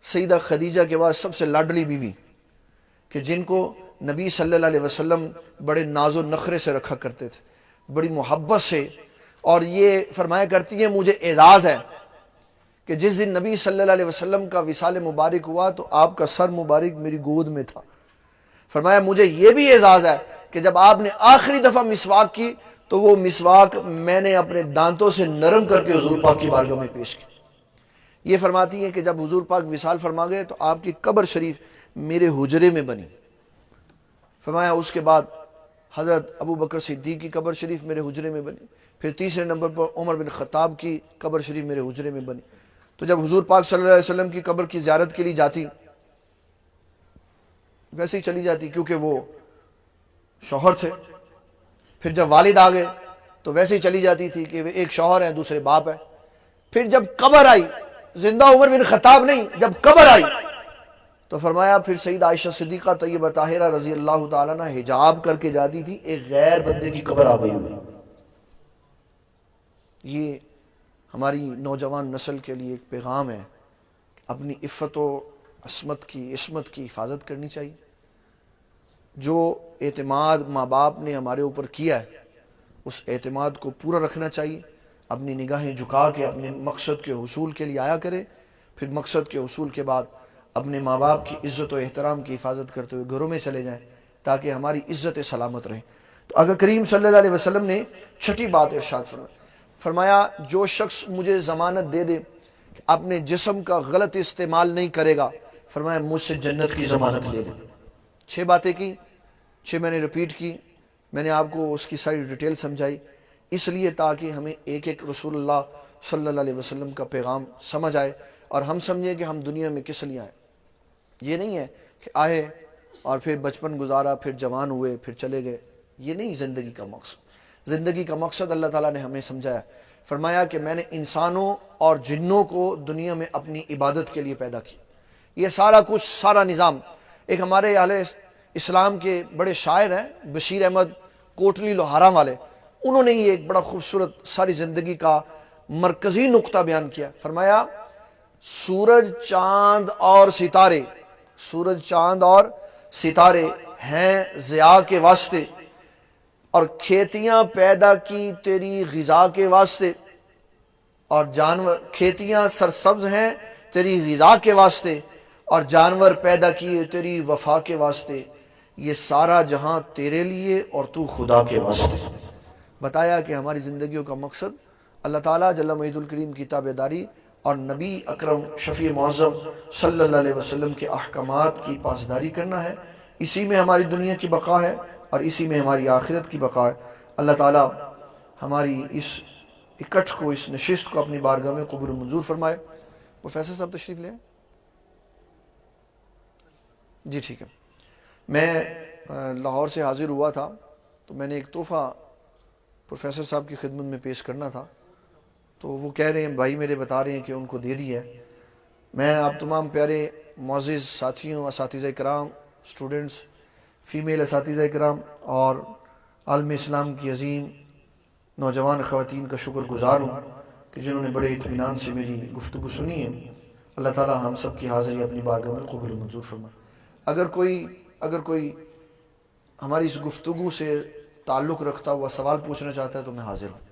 [SPEAKER 1] سیدہ خدیجہ کے بعد سب سے لاڈلی بیوی، کہ جن کو نبی صلی اللہ علیہ وسلم بڑے ناز و نخرے سے رکھا کرتے تھے، بڑی محبت سے. اور یہ فرمایا کرتی ہیں مجھے اعزاز ہے کہ جس دن نبی صلی اللہ علیہ وسلم کا وصال مبارک ہوا تو آپ کا سر مبارک میری گود میں تھا. فرمایا مجھے یہ بھی اعزاز ہے کہ جب آپ نے آخری دفعہ مسواک کی تو وہ مسواک میں نے اپنے دانتوں سے نرم کر کے حضور پاک کی بارگاہ میں پیش کی. یہ فرماتی ہے کہ جب حضور پاک وصال فرما گئے تو آپ کی قبر شریف میرے حجرے میں بنی. فرمایا اس کے بعد حضرت ابو بکر صدیق کی قبر شریف میرے حجرے میں بنی. پھر تیسرے نمبر پر عمر بن خطاب کی قبر شریف میرے حجرے میں بنی. تو جب حضور پاک صلی اللہ علیہ وسلم کی قبر کی زیارت کے لیے جاتی ویسے ہی چلی جاتی کیونکہ وہ شوہر تھے. پھر جب والد آ گئے تو ویسے ہی چلی جاتی تھی کہ ایک شوہر ہے دوسرے باپ ہے. پھر جب قبر آئی، زندہ عمر بن خطاب نہیں، جب قبر آئی تو فرمایا پھر سیدہ عائشہ صدیقہ طیبہ طاہرہ رضی اللہ تعالیٰ عنہ حجاب کر کے جاتی تھی، ایک غیر بندے کی قبر آ گئی ہوئی. یہ ہماری نوجوان نسل کے لیے ایک پیغام ہے، اپنی عفت و عصمت کی حفاظت کرنی چاہیے. جو اعتماد ماں باپ نے ہمارے اوپر کیا ہے اس اعتماد کو پورا رکھنا چاہیے. اپنی نگاہیں جھکا کے اپنے مقصد کے حصول کے لیے آیا کرے. پھر مقصد کے حصول کے بعد اپنے ماں باپ کی عزت و احترام کی حفاظت کرتے ہوئے گھروں میں چلے جائیں تاکہ ہماری عزت سلامت رہے. تو آقا کریم صلی اللہ علیہ وسلم نے چھٹی بات ارشاد فرمایا جو شخص مجھے ضمانت دے دے کہ اپنے جسم کا غلط استعمال نہیں کرے گا، فرمایا مجھ سے جنت کی ضمانت لے لے. 6 باتیں کی، 6 میں نے ریپیٹ کی. میں نے آپ کو اس کی ساری ڈیٹیل سمجھائی اس لیے تاکہ ہمیں ایک ایک رسول اللہ صلی اللہ علیہ وسلم کا پیغام سمجھ آئے اور ہم سمجھیں کہ ہم دنیا میں کس لیے آئے. یہ نہیں ہے کہ آئے اور پھر بچپن گزارا، پھر جوان ہوئے، پھر چلے گئے. یہ نہیں زندگی کا مقصد. زندگی کا مقصد اللہ تعالیٰ نے ہمیں سمجھایا. فرمایا کہ میں نے انسانوں اور جنوں کو دنیا میں اپنی عبادت کے لیے پیدا کیا. یہ سارا کچھ، سارا نظام. ایک ہمارے اہل اسلام کے بڑے شاعر ہیں بشیر احمد کوٹلی لوہارا والے، انہوں نے یہ ایک بڑا خوبصورت ساری زندگی کا مرکزی نقطہ بیان کیا. فرمایا سورج چاند اور ستارے، سورج چاند اور ستارے ہیں ضیاء کے واسطے، اور کھیتیاں پیدا کی تیری غذا کے واسطے، اور جانور، کھیتیاں سرسبز ہیں تیری غذا کے واسطے، اور جانور پیدا کیے تیری وفا کے واسطے، یہ سارا جہاں تیرے لیے اور تو خدا کے واسطے۔ بتایا کہ ہماری زندگیوں کا مقصد اللہ تعالیٰ جل مجید الکریم کی تابعداری اور نبی اکرم شفیع معظم صلی اللہ علیہ وسلم کے احکامات کی پاسداری کرنا ہے۔ اسی میں ہماری دنیا کی بقا ہے اور اسی میں ہماری آخرت کی بقا ہے۔ اللہ تعالیٰ ہماری اس اکٹھ کو، اس نشست کو اپنی بارگاہ میں قبول و منظور فرمائے۔ پروفیسر صاحب تشریف لیں۔ جی ٹھیک ہے۔ میں لاہور سے حاضر ہوا تھا تو میں نے ایک تحفہ پروفیسر صاحب کی خدمت میں پیش کرنا تھا، تو وہ کہہ رہے ہیں، بھائی میرے بتا رہے ہیں کہ ان کو دے دی ہے۔ میں آپ تمام پیارے معزز ساتھیوں، اساتذہ کرام، اسٹوڈنٹس، فیمیل اساتذہ کرام اور عالم اسلام کی عظیم نوجوان خواتین کا شکر گزار ہوں کہ جنہوں نے بڑے اطمینان سے میری گفتگو سنی ہے۔ اللہ تعالیٰ ہم سب کی حاضری اپنی بارگاہ میں قبول و منظور فرمائے۔ اگر کوئی ہماری اس گفتگو سے تعلق رکھتا ہوا سوال پوچھنا چاہتا ہے تو میں حاضر ہوں۔